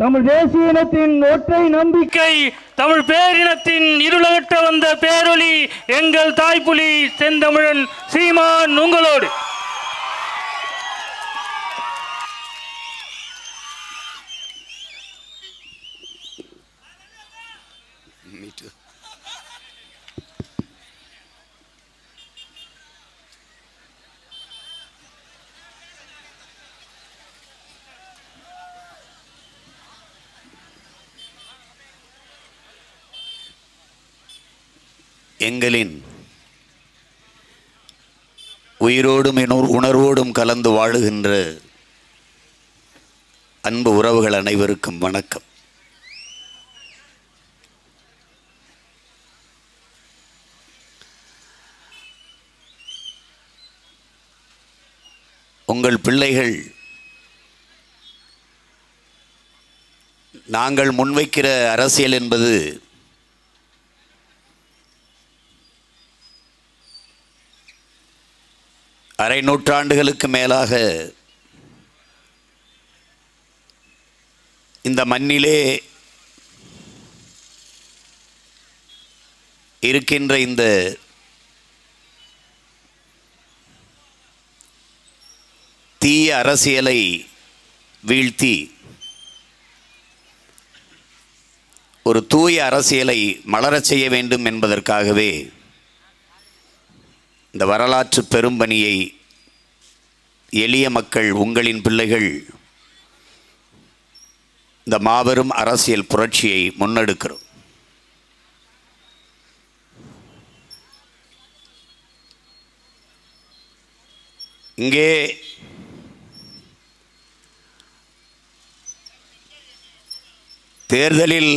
தமிழ் தேசிய இனத்தின் ஒற்றை நம்பிக்கை, தமிழ் பேரினத்தின் இருளகற்ற வந்த பேரொளி எங்கள் தாய்ப்புலி செந்தமிழன் சீமான் உங்களோடு. எங்களின் உயிரோடும் உணர்வோடும் கலந்து வாழுகின்ற அன்பு உறவுகள் அனைவருக்கும் வணக்கம். உங்கள் பிள்ளைகள் நாங்கள் முன்வைக்கிற அரசியல் என்பது அரை நூற்றாண்டுகளுக்கு மேலாக இந்த மண்ணிலே இருக்கின்ற இந்த தீய அரசியலை வீழ்த்தி ஒரு தூய அரசியலை மலரச் செய்ய வேண்டும் என்பதற்காகவே இந்த வரலாற்று பெரும்பணியை எளிய மக்கள், உங்களின் பிள்ளைகள், இந்த மாபெரும் அரசியல் புரட்சியை முன்னெடுக்கிறோம். இங்கே தேர்தலில்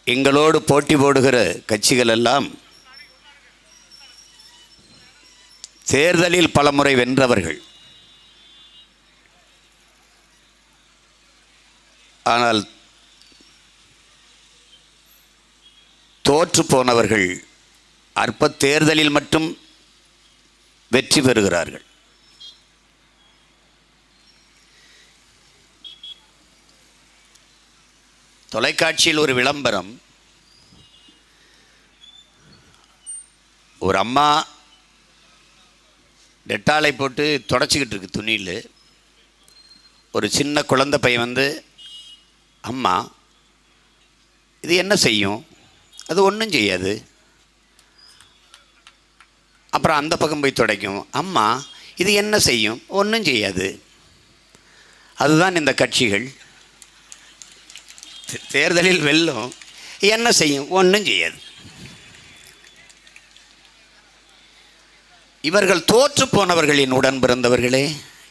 எங்களோடு போட்டி போடுகிற கட்சிகள் எல்லாம் தேர்தலில் பலமுறை வென்றவர்கள். ஆனால் தோற்று போனவர்கள் அற்ப தேர்தலில் மட்டும் வெற்றி பெறுகிறார்கள். தொலைக்காட்சியில் ஒரு விளம்பரம், ஒரு அம்மா டெட்டாலை போட்டு தொடச்சிக்கிட்டு இருக்கு துணியில். ஒரு சின்ன குழந்தை பையன் வந்து, அம்மா இது என்ன செய்யும்? அது ஒன்றும் செய்யாது. அப்புறம் அந்த பக்கம் போய் துடைக்கும். அம்மா இது என்ன செய்யும்? ஒன்றும் செய்யாது. அதுதான் இந்த கட்சிகள். தேர்தலில் வெல்லும், என்ன செய்யும்? ஒன்றும் செய்யாது. இவர்கள் தோற்று போனவர்களின் உடன் பிறந்தவர்களே,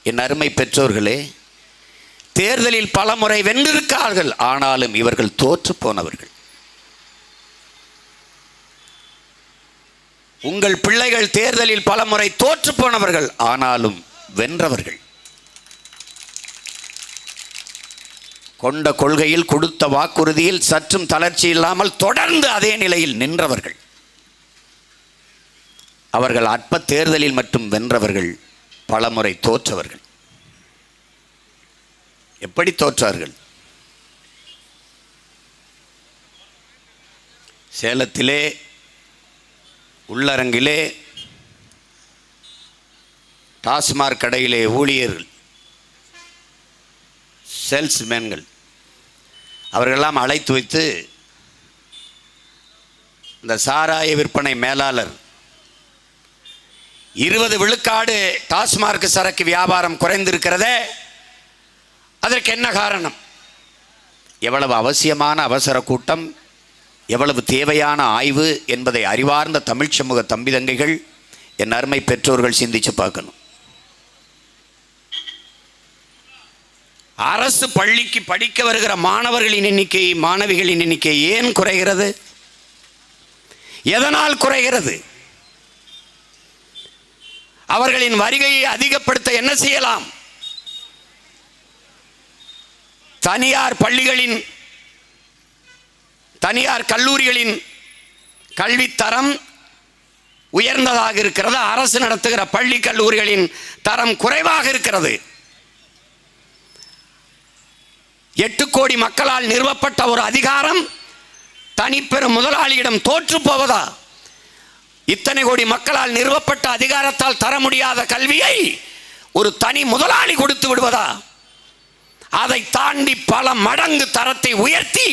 என் அருமை பெற்றோர்களே, தேர்தலில் பல முறை வென்றிருக்கார்கள். ஆனாலும் இவர்கள் தோற்று போனவர்கள். உங்கள் பிள்ளைகள் தேர்தலில் பல முறை தோற்று போனவர்கள், ஆனாலும் வென்றவர்கள். கொண்ட கொள்கையில், கொடுத்த வாக்குறுதியில் சற்றும் தளர்ச்சி இல்லாமல் தொடர்ந்து அதே நிலையில் நின்றவர்கள். அவர்கள் அற்ப தேர்தலில் மட்டும் வென்றவர்கள், பலமுறை தோற்றவர்கள். எப்படி தோற்றார்கள்? சேலத்திலே உள்ளரங்கிலே டாஸ்மாக் கடையிலே ஊழியர்கள், சேல்ஸ்மேன்கள் அவர்களெல்லாம் அழைத்து வைத்து இந்த சாராய விற்பனை மேலாளர் 20 விழுக்காடு டாஸ்மாக் சரக்கு வியாபாரம் குறைந்திருக்கிறதே, அதற்கு என்ன காரணம்? எவ்வளவு அவசியமான அவசர கூட்டம், எவ்வளவு தேவையான ஆய்வு என்பதை அறிவார்ந்த தமிழ் சமூக தம்பிதங்கைகள், என் அருமை பெற்றோர்கள் சிந்திச்சு பார்க்கணும். அரசு பள்ளிக்கு படிக்க வருகிற மாணவர்களின் எண்ணிக்கை, மாணவிகளின் எண்ணிக்கை ஏன் குறைகிறது? எதனால் குறைகிறது? அவர்களின் வருகையை அதிகப்படுத்த என்ன செய்யலாம்? தனியார் பள்ளிகளின், தனியார் கல்லூரிகளின் கல்வித்தரம் உயர்ந்ததாக இருக்கிறது. அரசு நடத்துகிற பள்ளி கல்லூரிகளின் தரம் குறைவாக இருக்கிறது. 8 கோடி மக்களால் நிறுவப்பட்ட ஒரு அதிகாரம் தனிப்பெரும் முதலாளியிடம் தோற்று போவதா? இத்தனை கோடி மக்களால் நிறுவப்பட்ட அதிகாரத்தால் தர முடியாத கல்வியை ஒரு தனி முதலாளி கொடுத்து விடுவதா? அதை தாண்டி பல மடங்கு தரத்தை உயர்த்தி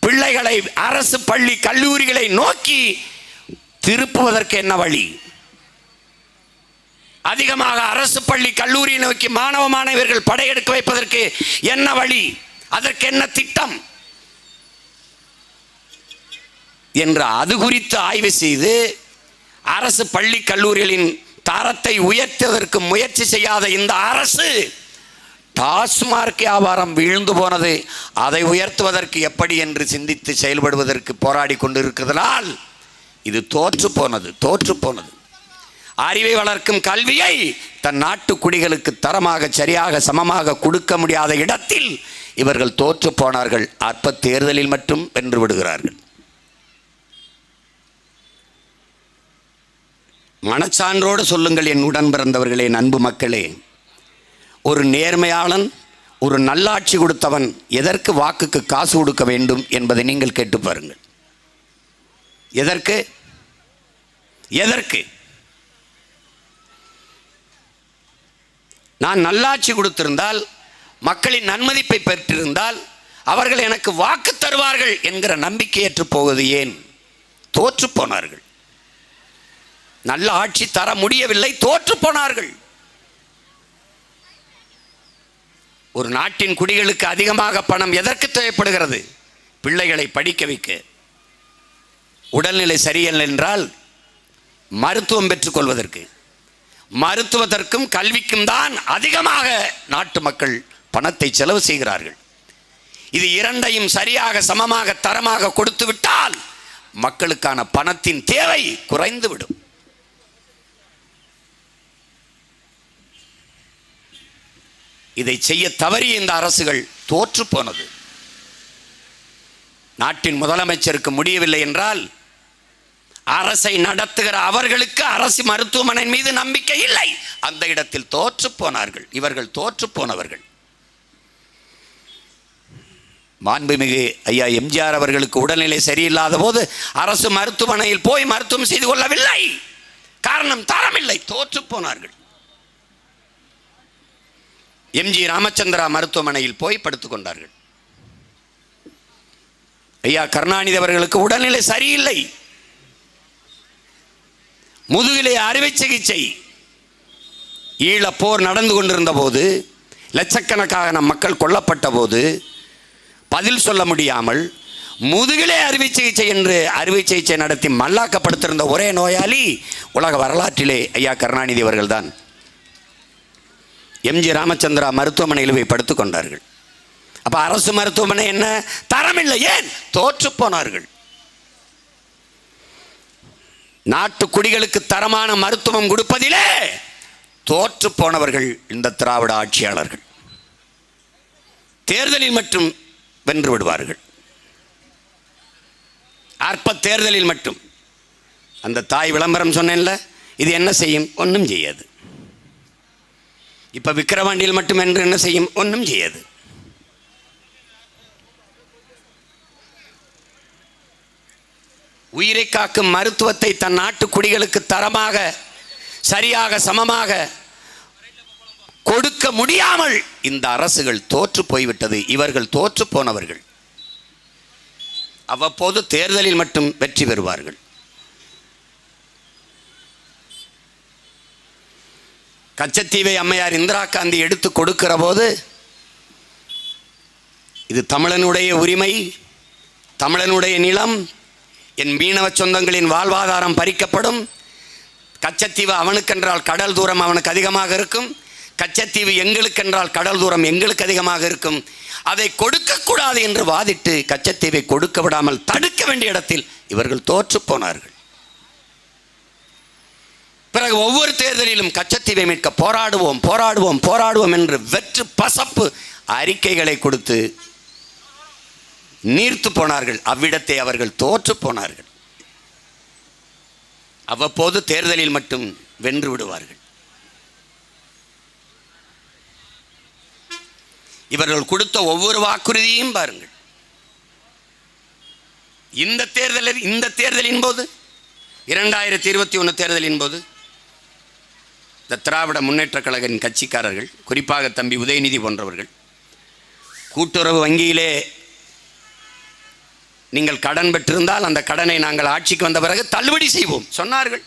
பிள்ளைகளை அரசு பள்ளி கல்லூரிகளை நோக்கி திருப்புவதற்கு என்ன வழி? அதிகமாக அரசு பள்ளி கல்லூரியை நோக்கி மாணவ மாணவியர்கள் படையெடுக்க வைப்பதற்கு என்ன வழி? அதற்கு என்ன திட்டம் என்று அது குறித்து ஆய்வு செய்து அரசு பள்ளி கல்லூரிகளின் தரத்தை உயர்த்துவதற்கு முயற்சி செய்யாத இந்த அரசு டாஸ்மார்க் வியாபாரம் வீழ்ந்து போனது, அதை உயர்த்துவதற்கு எப்படி என்று சிந்தித்து செயல்படுவதற்கு போராடி கொண்டிருக்கிறதால் இது தோற்று போனது. அறிவை வளர்க்கும் கல்வியை தன் நாட்டு குடிகளுக்கு தரமாக சரியாக சமமாக கொடுக்க முடியாத இடத்தில் இவர்கள் தோற்று போனார்கள். அற்ப தேர்தலில் மட்டும் வென்று விடுகிறார்கள். மனச்சான்றோடு சொல்லுங்கள் என் உடன் பிறந்தவர்களே, அன்பு மக்களே, ஒரு நேர்மையாளன், ஒரு நல்லாட்சி கொடுத்தவன் எதற்கு வாக்குக்கு காசு கொடுக்க வேண்டும் என்பதை நீங்கள் கேட்டு பாருங்கள். எதற்கு நான் நல்லாட்சி கொடுத்திருந்தால், மக்களின் நன்மதிப்பை பெற்றிருந்தால் அவர்கள் எனக்கு வாக்கு தருவார்கள் என்கிற நம்பிக்கையற்று போவது ஏன்? தோற்று போனார்கள். நல்ல ஆட்சி தர முடியவில்லை, தோற்று போனார்கள். ஒரு நாட்டின் குடிகளுக்கு அதிகமாக பணம் எதற்கு தேவைப்படுகிறது? பிள்ளைகளை படிக்க வைக்க. உடல்நிலை சரியில்லை என்றால் மருத்துவம் பெற்றுக்கொள்வதற்கு, மருத்துவத்திற்கும் கல்விக்கும் தான் அதிகமாக நாட்டு மக்கள் பணத்தை செலவு செய்கிறார்கள். இது இரண்டையும் சரியாக சமமாக தரமாக கொடுத்து விட்டால் மக்களுக்கான பணத்தின் தேவை குறைந்துவிடும். இதை செய்ய தவறிய இந்த அரசுகள் தோற்று போனது. நாட்டின் முதலமைச்சருக்கு முடியவில்லை என்றால் அரசை நடத்துகிற அவர்களுக்கு அரசு மருத்துவமனை மீது நம்பிக்கை இல்லை. அந்த இடத்தில் தோற்று போனார்கள். இவர்கள் தோற்று போனவர்கள். மாண்புமிகு ஐயா எம்ஜிஆர் அவர்களுக்கு உடல்நிலை சரியில்லாத போது அரசு மருத்துவமனையில் போய் மருத்துவம் செய்து கொள்ளவில்லை. காரணம் தரமில்லை, தோற்று போனார்கள். எம்ஜி ராமச்சந்திரா மருத்துவமனையில் போய் படுத்துக் கொண்டார்கள். ஐயா கருணாநிதி அவர்களுக்கு உடல்நிலை சரியில்லை, முதுகிலே அறுவை சிகிச்சை. ஈழப்போர் நடந்து கொண்டிருந்த போது, லட்சக்கணக்கான மக்கள் கொல்லப்பட்ட போது பதில் சொல்ல முடியாமல் முதுகிலே அறுவை சிகிச்சை என்று அறுவை சிகிச்சை நடத்தி மல்லாக்கப்படுத்திருந்த ஒரே நோயாளி உலக வரலாற்றிலே ஐயா கருணாநிதி அவர்கள்தான். எம்ஜி ராமச்சந்திரா மருத்துவமனையில் போய் படுத்துக் கொண்டார்கள். அப்ப அரசு மருத்துவமனை என்ன? தரமில்லை. ஏன்? தோற்று போனார்கள். நாட்டு குடிகளுக்கு தரமான மருத்துவம் கொடுப்பதிலே தோற்று போனவர்கள் இந்த திராவிட ஆட்சியாளர்கள். தேர்தலில் மட்டும் வென்று விடுவார்கள். அற்ப தேர்தலில் மட்டும். அந்த தாய் விளம்பரம் சொன்னேன்ல, இது என்ன செய்யும்? ஒன்றும் செய்யாது. இப்ப விக்கிரவாண்டியில் மட்டும் என்று என்ன செய்யும்? ஒன்றும் செய்யாது. உயிரை காக்கும் மருத்துவத்தை தன் நாட்டு குடிகளுக்கு தரமாக சரியாக சமமாக கொடுக்க முடியாமல் இந்த அரசுகள் தோற்று போய்விட்டது. இவர்கள் தோற்று போனவர்கள். அவ்வப்போது தேர்தலில் மட்டும் வெற்றி பெறுவார்கள். கச்சத்தீவை அம்மையார் இந்திரா காந்தி எடுத்து கொடுக்கிற போது, இது தமிழனுடைய உரிமை, தமிழனுடைய நிலம், என் மீனவ சொந்தங்களின் வாழ்வாதாரம் பறிக்கப்படும், கச்சத்தீவு அவனுக்கென்றால் கடல் தூரம் அவனுக்கு அதிகமாக இருக்கும், கச்சத்தீவு எங்களுக்கென்றால் கடல் தூரம் எங்களுக்கு அதிகமாக இருக்கும், அதை கொடுக்கக்கூடாது என்று வாதிட்டு கச்சத்தீவை கொடுக்க விடாமல் தடுக்க வேண்டிய இடத்தில் இவர்கள் தோற்று போனார்கள். பிறகு ஒவ்வொரு தேர்தலிலும் கச்சத்தீவை மீட்க போராடுவோம் போராடுவோம் போராடுவோம் என்று வெற்று பசப்பு அறிக்கைகளை கொடுத்து நீர்த்து போனார்கள். அவ்விடத்தை அவர்கள் தோற்று போனார்கள். அவ்வப்போது தேர்தலில் மட்டும் வென்று விடுவார்கள். இவர்கள் கொடுத்த ஒவ்வொரு வாக்குறுதியும் பாருங்கள். இந்த தேர்தலின் போது 2021 தேர்தலின் போது இந்த திராவிட முன்னேற்ற கழகத்தின் கட்சிக்காரர்கள், குறிப்பாக தம்பி உதயநிதி போன்றவர்கள், கூட்டுறவு வங்கியிலே நீங்கள் கடன் பெற்றிருந்தால் அந்த கடனை நாங்கள் ஆட்சிக்கு வந்த பிறகு தள்ளுபடி செய்வோம் சொன்னார்கள்.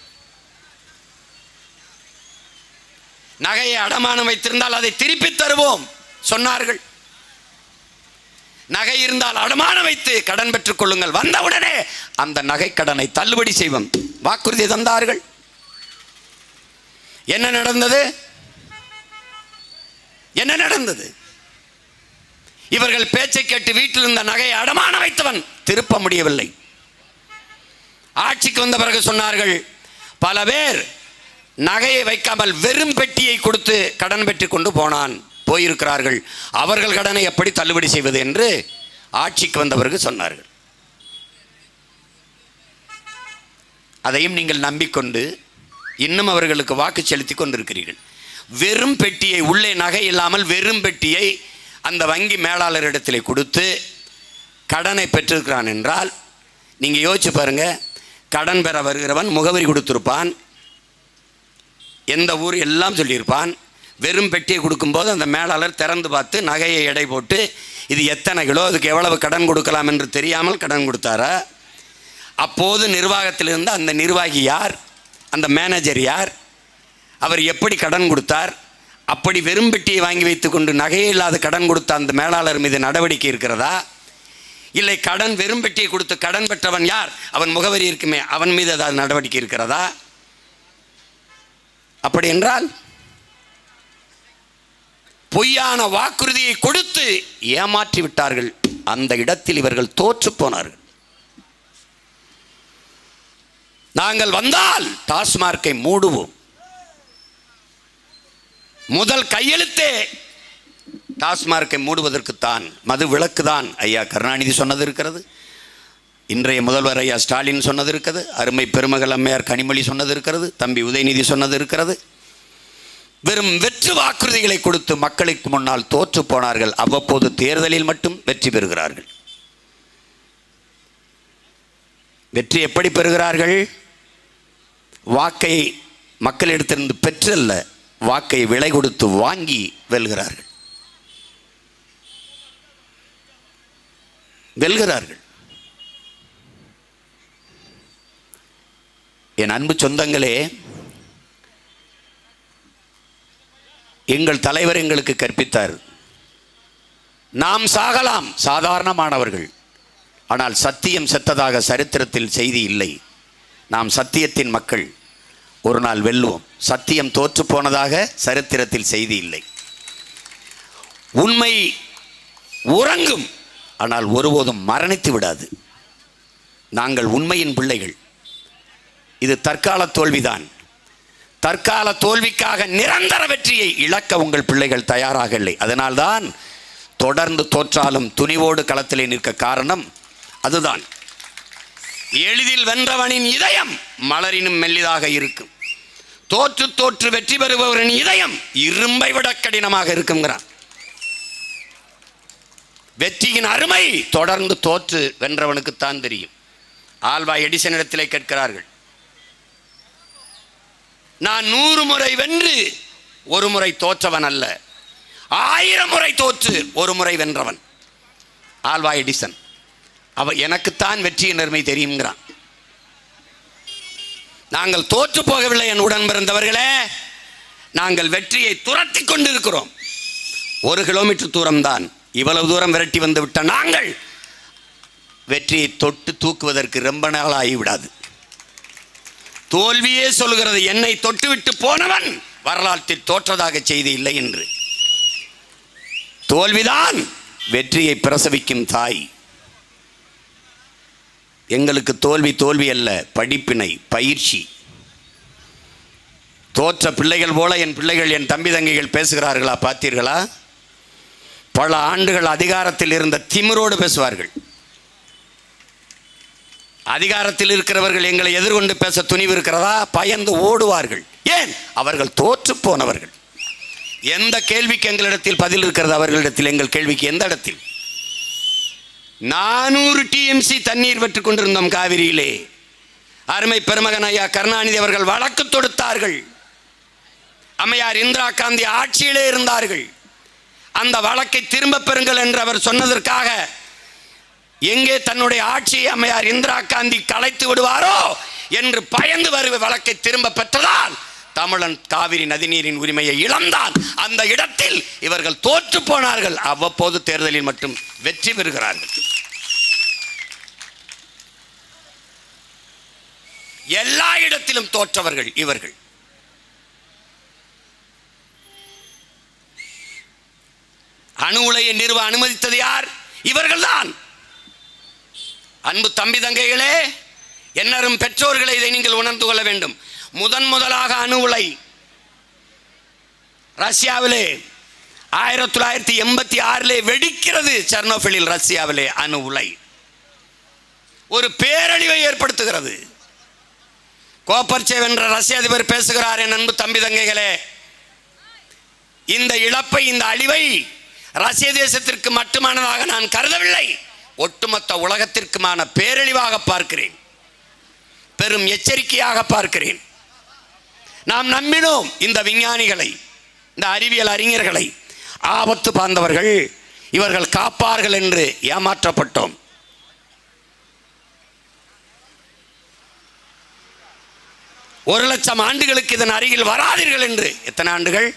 நகையை அடமானம் வைத்திருந்தால் அதை திருப்பி தருவோம் சொன்னார்கள். நகை இருந்தால் அடமானம் வைத்து கடன் பெற்றுக் கொள்ளுங்கள், வந்தவுடனே அந்த நகை கடனை தள்ளுபடி செய்வோம் வாக்குறுதி தந்தார்கள். என்ன நடந்தது? என்ன நடந்தது? இவர்கள் பேச்சை கேட்டு வீட்டில் இருந்த நகையை அடமானம் வைத்தவன் திருப்ப முடியவில்லை. ஆட்சிக்கு வந்த பிறகு சொன்னார்கள், பல பேர் நகையை வைக்காமல் வெறும் பெட்டியை கொடுத்து கடன் பெற்றுக் கொண்டு போயிருக்கிறார்கள், அவர்கள் கடனை எப்படி தள்ளுபடி செய்வது என்று ஆட்சிக்கு வந்த பிறகு சொன்னார்கள். அதையும் நீங்கள் நம்பிக்கொண்டு இன்னும் அவர்களுக்கு வாக்கு செலுத்தி கொண்டிருக்கிறீர்கள். வெறும் பெட்டியை, உள்ளே நகை இல்லாமல் வெறும் பெட்டியை அந்த வங்கி மேலாளரிடத்திலே கொடுத்து கடனை பெற்றிருக்கிறான் என்றால் நீங்கள் யோசிச்சு பாருங்க. கடன் பெற வருகிறவன் முகவரி கொடுத்திருப்பான், எந்த ஊர் எல்லாம் சொல்லியிருப்பான். வெறும் பெட்டியை கொடுக்கும்போது அந்த மேலாளர் திறந்து பார்த்து நகையை எடை போட்டு இது எத்தனை கிலோ, அதுக்கு எவ்வளவு கடன் கொடுக்கலாம் என்று தெரியாமல் கடன் கொடுத்தாரா? அப்போது நிர்வாகத்தில் இருந்த அந்த நிர்வாகி யார், அந்த மேனேஜர் யார், அவர் எப்படி கடன் கொடுத்தார்? அப்படி வெறும் பெட்டியை வாங்கி வைத்துக்கொண்டு நகையே இல்லாத கடன் கொடுத்த அந்த மேலாளர் மீது நடவடிக்கை இருக்கிறதா? இல்லை கடன் வெறும் பெட்டியை கொடுத்து கடன் பெற்றவன் யார், அவன் முகவரி இருக்குமே, அவன் மீது ஏதாவது நடவடிக்கை இருக்கிறதா? அப்படி என்றால் பொய்யான வாக்குறுதியை கொடுத்து ஏமாற்றி விட்டார்கள். அந்த இடத்தில் இவர்கள் தோற்று போனார்கள். நாங்கள் வந்தால் டாஸ்மார்க்கை மூடுவோம். முதல் கையெழுத்தே டாஸ்மார்க்கை மூடுவதற்குத்தான், மது விலக்குதான். ஐயா கருணாநிதி சொன்னது இருக்கிறது, இன்றைய முதல்வர் ஐயா ஸ்டாலின் சொன்னது இருக்கிறது, அருமை பெருமகள் அம்மையார் கனிமொழி சொன்னது இருக்கிறது, தம்பி உதயநிதி சொன்னது இருக்கிறது. வெறும் வெற்று வாக்குறுதிகளை கொடுத்து மக்களுக்கு முன்னால் தோற்று போனார்கள். அவ்வப்போது தேர்தலில் மட்டும் வெற்றி பெறுகிறார்கள். வெற்றி எப்படி பெறுகிறார்கள்? வாக்கை மக்களிடத்திலிருந்து பெற்றல்ல, வாக்கை விலை கொடுத்து வாங்கி வெல்கிறார்கள். என் அன்பு சொந்தங்களே, எங்கள் தலைவர் எங்களுக்கு கற்பித்தார், நாம் சாகலாம், சாதாரணமானவர்கள், ஆனால் சத்தியம் செத்ததாக சரித்திரத்தில் செய்தி இல்லை. நாம் சத்தியத்தின் மக்கள், ஒரு நாள் வெல்லுவோம். சத்தியம் தோற்று போனதாக சரித்திரத்தில் செய்தி இல்லை. உண்மை உறங்கும், ஆனால் ஒருபோதும் மரணித்து விடாது. நாங்கள் உண்மையின் பிள்ளைகள். இது தற்கால தோல்விதான். தற்கால தோல்விக்காக நிரந்தர வெற்றியை இழக்க உங்கள் பிள்ளைகள் தயாராக இல்லை. அதனால்தான் தொடர்ந்து தோற்றாலும் துணிவோடு களத்திலே நிற்க காரணம் அதுதான். எளிதில் வென்றவனின் இதயம் மலரினும் மெல்லிதாக இருக்கும். தோற்று தோற்று வெற்றி பெறுபவரின் இதயம் இரும்பை விட கடினமாக இருக்குங்கிறான். வெற்றியின் அருமை தொடர்ந்து தோற்று வென்றவனுக்குத்தான் தெரியும். ஆல்வா எடிசன் இடத்திலே கேட்கிறார்கள், நான் 100 முறை வென்று ஒரு முறை தோற்றவன் அல்ல, 1000 முறை தோற்று ஒரு முறை வென்றவன் ஆல்வா எடிசன். எனக்குத்தான் வெற்றியின் அருமை தெரியுங்கிறான். நாங்கள் தோற்று போகவில்லை என் உடன் பிறந்தவர்களே, நாங்கள் வெற்றியை துரத்தி கொண்டிருக்கிறோம். 1 கிலோமீட்டர் தூரம்தான், இவ்வளவு தூரம் விரட்டி வந்து விட்ட நாங்கள் வெற்றியை தொட்டு தூக்குவதற்கு ரொம்ப நாள் ஆகிவிடாது. தோல்வியே சொல்கிறது, என்னை தொட்டுவிட்டு போனவன் வரலாற்றில் தோற்றதாக செய்தி இல்லை என்று. தோல்விதான் வெற்றியை பிரசவிக்கும் தாய். எங்களுக்கு தோல்வி தோல்வி அல்ல, படிப்பினை, பயிற்சி. தோற்ற பிள்ளைகள் போல என் பிள்ளைகள், என் தம்பி தங்கைகள் பேசுகிறார்களா? பார்த்தீர்களா? பல ஆண்டுகள் அதிகாரத்தில் இருந்த திமிரோடு பேசுவார்கள். அதிகாரத்தில் இருக்கிறவர்கள் எங்களை எதிர்கொண்டு பேச துணிவு இருக்கிறதா? பயந்து ஓடுவார்கள். ஏன்? அவர்கள் தோற்று போனவர்கள். எந்த கேள்விக்கு எங்களிடத்தில் பதில் இருக்கிறது? அவர்களிடத்தில் எங்கள் கேள்விக்கு எந்த இடத்தில்? 400 TMC தண்ணீர் பெற்றுக் கொண்டிருந்தோம் காவிரியிலே. அருமை பெருமகன் ஐயா கருணாநிதி அவர்கள் வழக்கு தொடுத்தார்கள். அம்மையார் இந்திரா காந்தி ஆட்சியிலே இருந்தார்கள். அந்த வழக்கை திரும்ப பெறுங்கள் என்று அவர் சொன்னதற்காக எங்கே தன்னுடைய ஆட்சியை அம்மையார் இந்திரா காந்தி கலைத்து விடுவாரோ என்று பயந்து வருவ வழக்கை திரும்ப பெற்றதால் தமிழன் காவிரி நதிநீரின் உரிமையை இழந்தான். அந்த இடத்தில் இவர்கள் தோற்று போனார்கள். அவ்வப்போது தேர்தலில் மட்டும் வெற்றி பெறுகிறார்கள். எல்லா இடத்திலும் தோற்றவர்கள் இவர்கள். அணு உலையை நிறுவ அனுமதித்தது யார்? இவர்கள்தான். அன்பு தம்பி தங்கைகளே, என்னரும் பெற்றோர்களை இதை நீங்கள் உணர்ந்து கொள்ள வேண்டும். முதலாக அணு உலை ரஷ்யாவிலே 1986 வெடிக்கிறது. செர்னோபிலில் ரஷ்யாவிலே அணு உலை ஒரு பேரழிவை ஏற்படுத்துகிறது. கோப்பர்ச்சேவ் என்ற ரஷ்ய அதிபர் பேசுகிறார். என் அன்பு தம்பி தங்கைகளே, இந்த இழப்பை, இந்த அழிவை ரஷ்ய தேசத்திற்கு மட்டுமானதாக நான் கருதவில்லை, ஒட்டுமொத்த உலகத்திற்குமான பேரழிவாக பார்க்கிறேன், பெரும் எச்சரிக்கையாக பார்க்கிறேன். நாம் நம்பினோம் இந்த விஞ்ஞானிகளை, இந்த அறிவியல் அறிஞர்களை. ஆபத்து பார்ந்தவர்கள், இவர்கள் காப்பார்கள் என்று ஏமாற்றப்பட்டோம். ஒரு லட்சம் ஆண்டுகளுக்கு இதன் அருகில் வராதீர்கள் என்று. எத்தனை ஆண்டுகள்?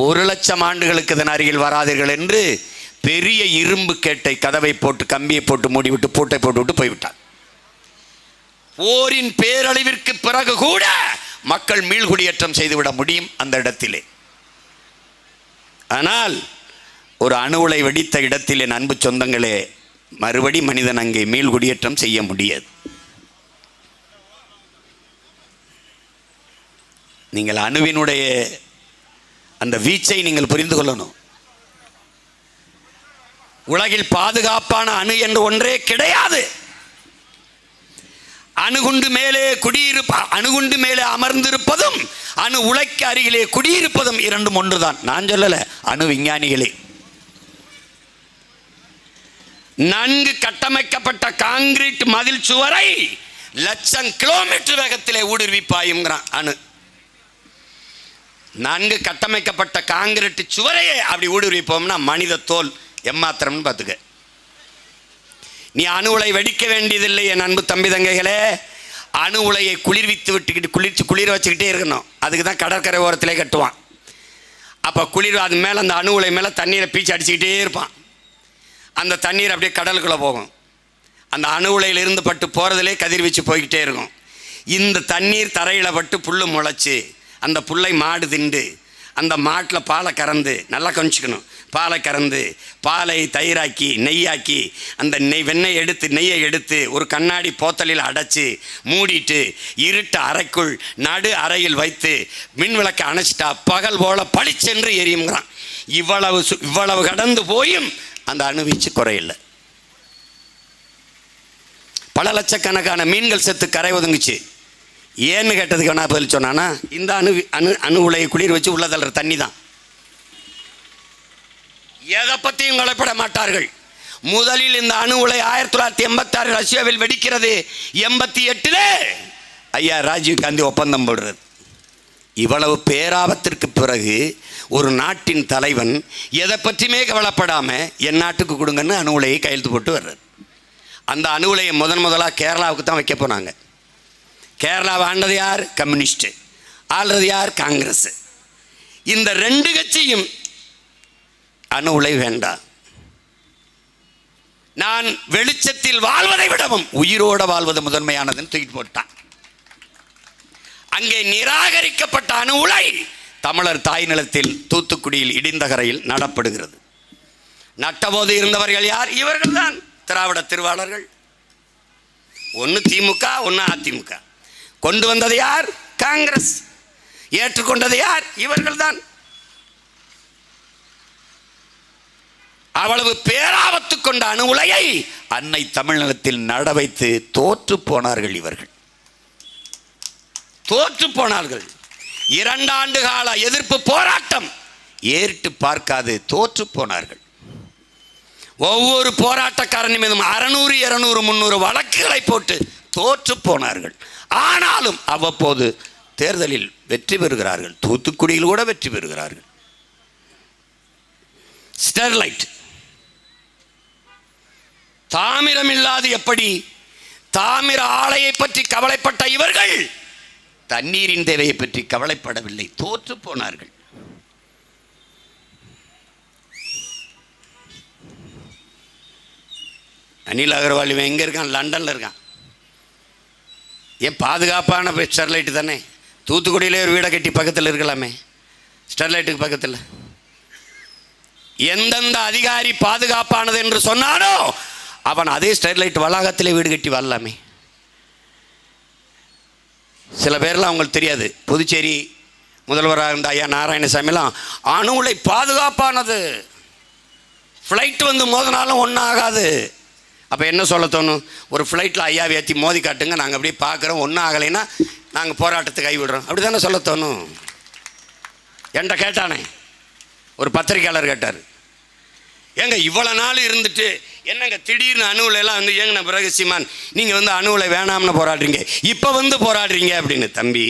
1,00,000 ஆண்டுகளுக்கு இதன் அருகில் வராதீர்கள் என்று பெரிய இரும்பு கேட்டை கதவை போட்டு கம்பியை போட்டு மூடிவிட்டு பூட்டை போட்டுவிட்டு போய்விட்டார். போரின் பேரழிவிற்கு பிறகு கூட மக்கள் மீள்குடியேற்றம் செய்துவிட முடியும் அந்த இடத்திலே. ஆனால் ஒரு அணு உலை வெடித்த இடத்தில் என் அன்பு சொந்தங்களே, மறுபடி மனிதன் அங்கே மீள்குடியேற்றம் செய்ய முடியாது. நீங்கள் அணுவினுடைய அந்த வீச்சை நீங்கள் புரிந்து கொள்ளணும். உலகில் பாதுகாப்பான அணு என்று ஒன்றே கிடையாது. அணுகுண்டு மேலே அமர்ந்திருப்பதும் அணு உலைக்கு அருகிலே குடியிருப்பதும் இரண்டும் ஒன்றுதான். நான் சொல்லல, அணு விஞ்ஞானிகளே. நன்கு கட்டமைக்கப்பட்ட காங்கிரீட் மதில் சுவரை 1,00,000 கிலோமீட்டர் வேகத்திலே ஊடுருவி பாயுங்கிறான் அணு. நன்கு கட்டமைக்கப்பட்ட காங்கிரீட் சுவரையே அப்படி ஊடுருவிப்போம்னா மனித தோல் எம்மாத்திரம்னு பார்த்துக்க. நீ அணு உலை வெடிக்க வேண்டியதில்லை என் அன்பு தம்பி தங்கைகளே. அணு உலையை குளிர்வித்து விட்டுக்கிட்டு குளிர வச்சுக்கிட்டே இருக்கணும். அதுக்கு தான் கடற்கரை ஓரத்திலே கட்டுவான். அப்போ குளிர் அது மேலே, அந்த அணு உலை மேலே தண்ணீரை பீச்சு அடிச்சுக்கிட்டே இருப்பான். அந்த தண்ணீர் அப்படியே கடலுக்குள்ளே போகும். அந்த அணு உலையிலிருந்து பட்டு போகிறதுலே கதிர்வீச்சு போய்கிட்டே இருக்கும். இந்த தண்ணீர் தரையில் பட்டு புல் முளைச்சி அந்த புல்லை மாடு திண்டு அந்த மாட்டில் பாலை கறந்து, நல்லா கொஞ்சிக்கணும், பாலை கறந்து பாலை தயிராக்கி நெய்யாக்கி அந்த வெண்ணெய் எடுத்து நெய்யை எடுத்து ஒரு கண்ணாடி போத்தலில் அடைச்சி மூடிட்டு இருட்டு அறைக்குள் நடு அறையில் வைத்து மின் விளக்கை அணைச்சிட்டா பகல் போல பளிச்சென்று எரியுங்கிறான். இவ்வளவு கடந்து போயும் அந்த அணுவீச்சு குறையில்லை. பல லட்சக்கணக்கான மீன்கள் செத்து கரை ஒதுங்குச்சு. ஏன்னு கேட்டதுக்கு வேணா பதில் சொன்னானா, இந்த அணு உலையை குளிர் வச்சு உள்ள தள்ளுற தண்ணி தான். எதை பற்றியும் கவலைப்பட மாட்டார்கள். முதலில் இந்த அணு உலை 1986 ரஷ்யாவில் வெடிக்கிறது. 88 ஐயா ராஜீவ் காந்தி ஒப்பந்தம் போடுறது. இவ்வளவு பேராபத்திற்கு பிறகு ஒரு நாட்டின் தலைவன் எதை பற்றியுமே கவலைப்படாமல் என் நாட்டுக்கு கொடுங்கன்னு அணு உலையை கையெழுத்து போட்டு வர்றார். அந்த அணு உலையை முதலாக கேரளாவுக்கு தான் வைக்க போனாங்க. கேரளாவை ஆண்டது யார்? கம்யூனிஸ்ட். ஆள்றது யார்? காங்கிரஸ். இந்த 2 கட்சியும் அணு உலை வேண்டாம், நான் வெளிச்சத்தில் வாழ்வதை விடவும் உயிரோடு வாழ்வது முதன்மையானதுன்னு தூக்கிட்டு போட்டான். அங்கே நிராகரிக்கப்பட்ட அணு உலை தமிழர் தாய் நிலத்தில் தூத்துக்குடியில் இடிந்தகரையில் நடப்படுகிறது. நட்டபோது இருந்தவர்கள் யார்? இவர்கள் தான் திராவிட திருவாளர்கள். ஒன்று திமுக, ஒன்று அதிமுக. கொண்டு வந்தது யார்? காங்கிரஸ். ஏற்றுக்கொண்டது யார்? இவர்கள் தான். அவ்வளவு பேராபத்து கொண்ட அணு உலையை அன்னை தமிழ்நிலத்தில் நட வைத்து தோற்று போனார்கள். இவர்கள் தோற்று போனார்கள். 2 ஆண்டு கால எதிர்ப்பு போராட்டம் ஏறிட்டு பார்க்காது தோற்று போனார்கள். ஒவ்வொரு போராட்டக்காரன் மீதும் 600, 200, 300 வழக்குகளை போட்டு தோற்று போனார்கள். ஆனாலும் அவ்வப்போது தேர்தலில் வெற்றி பெறுகிறார்கள். தூத்துக்குடியில் கூட வெற்றி பெறுகிறார்கள். ஸ்டெர்லைட் தாமிரம் இல்லாது எப்படி? தாமிர ஆலையை பற்றி கவலைப்பட்ட இவர்கள் தண்ணீரின் தேவையை பற்றி கவலைப்படவில்லை, தோற்று போனார்கள். அனில் அகர்வால் இவன் எங்கே இருக்கான்? லண்டனில் இருக்கான். ஏன் பாதுகாப்பான ஸ்டெர்லைட்டு தானே. தூத்துக்குடியிலே ஒரு வீடை கட்டி பக்கத்தில் இருக்கலாமே, ஸ்டெர்லைட்டுக்கு பக்கத்தில். எந்தெந்த அதிகாரி பாதுகாப்பானது என்று சொன்னானோ அவன் அதே ஸ்டெர்லைட் வளாகத்திலே வீடு கட்டி வரலாமே. சில பேர்லாம் அவங்களுக்கு தெரியாது. புதுச்சேரி முதல்வராக இருந்த ஐயா நாராயணசாமிலாம் அணு உலை பாதுகாப்பானது, ஃப்ளைட் வந்து மோதினாலும் ஒன்றும் ஆகாது. அப்போ என்ன சொல்ல தோணும்? ஒரு ஃப்ளைட்டில் ஐயாவை ஏற்றி மோதி காட்டுங்க, நாங்கள் அப்படியே பார்க்குறோம், ஒன்றும் ஆகலைன்னா நாங்கள் போராட்டத்தை கைவிடுறோம், அப்படி தானே சொல்ல தோணும். என்கிட்ட கேட்டானே ஒரு பத்திரிக்கையாளர் கேட்டார், ஏங்க இவ்வளோ நாள் இருந்துட்டு என்னங்க திடீர்னு அணுவிலாம் வந்து ஏங்கின பிறகு சீமான் நீங்கள் வந்து அணுவில் வேணாம்னு போராடுறீங்க, இப்போ வந்து போராடுறீங்க அப்படின்னு. தம்பி,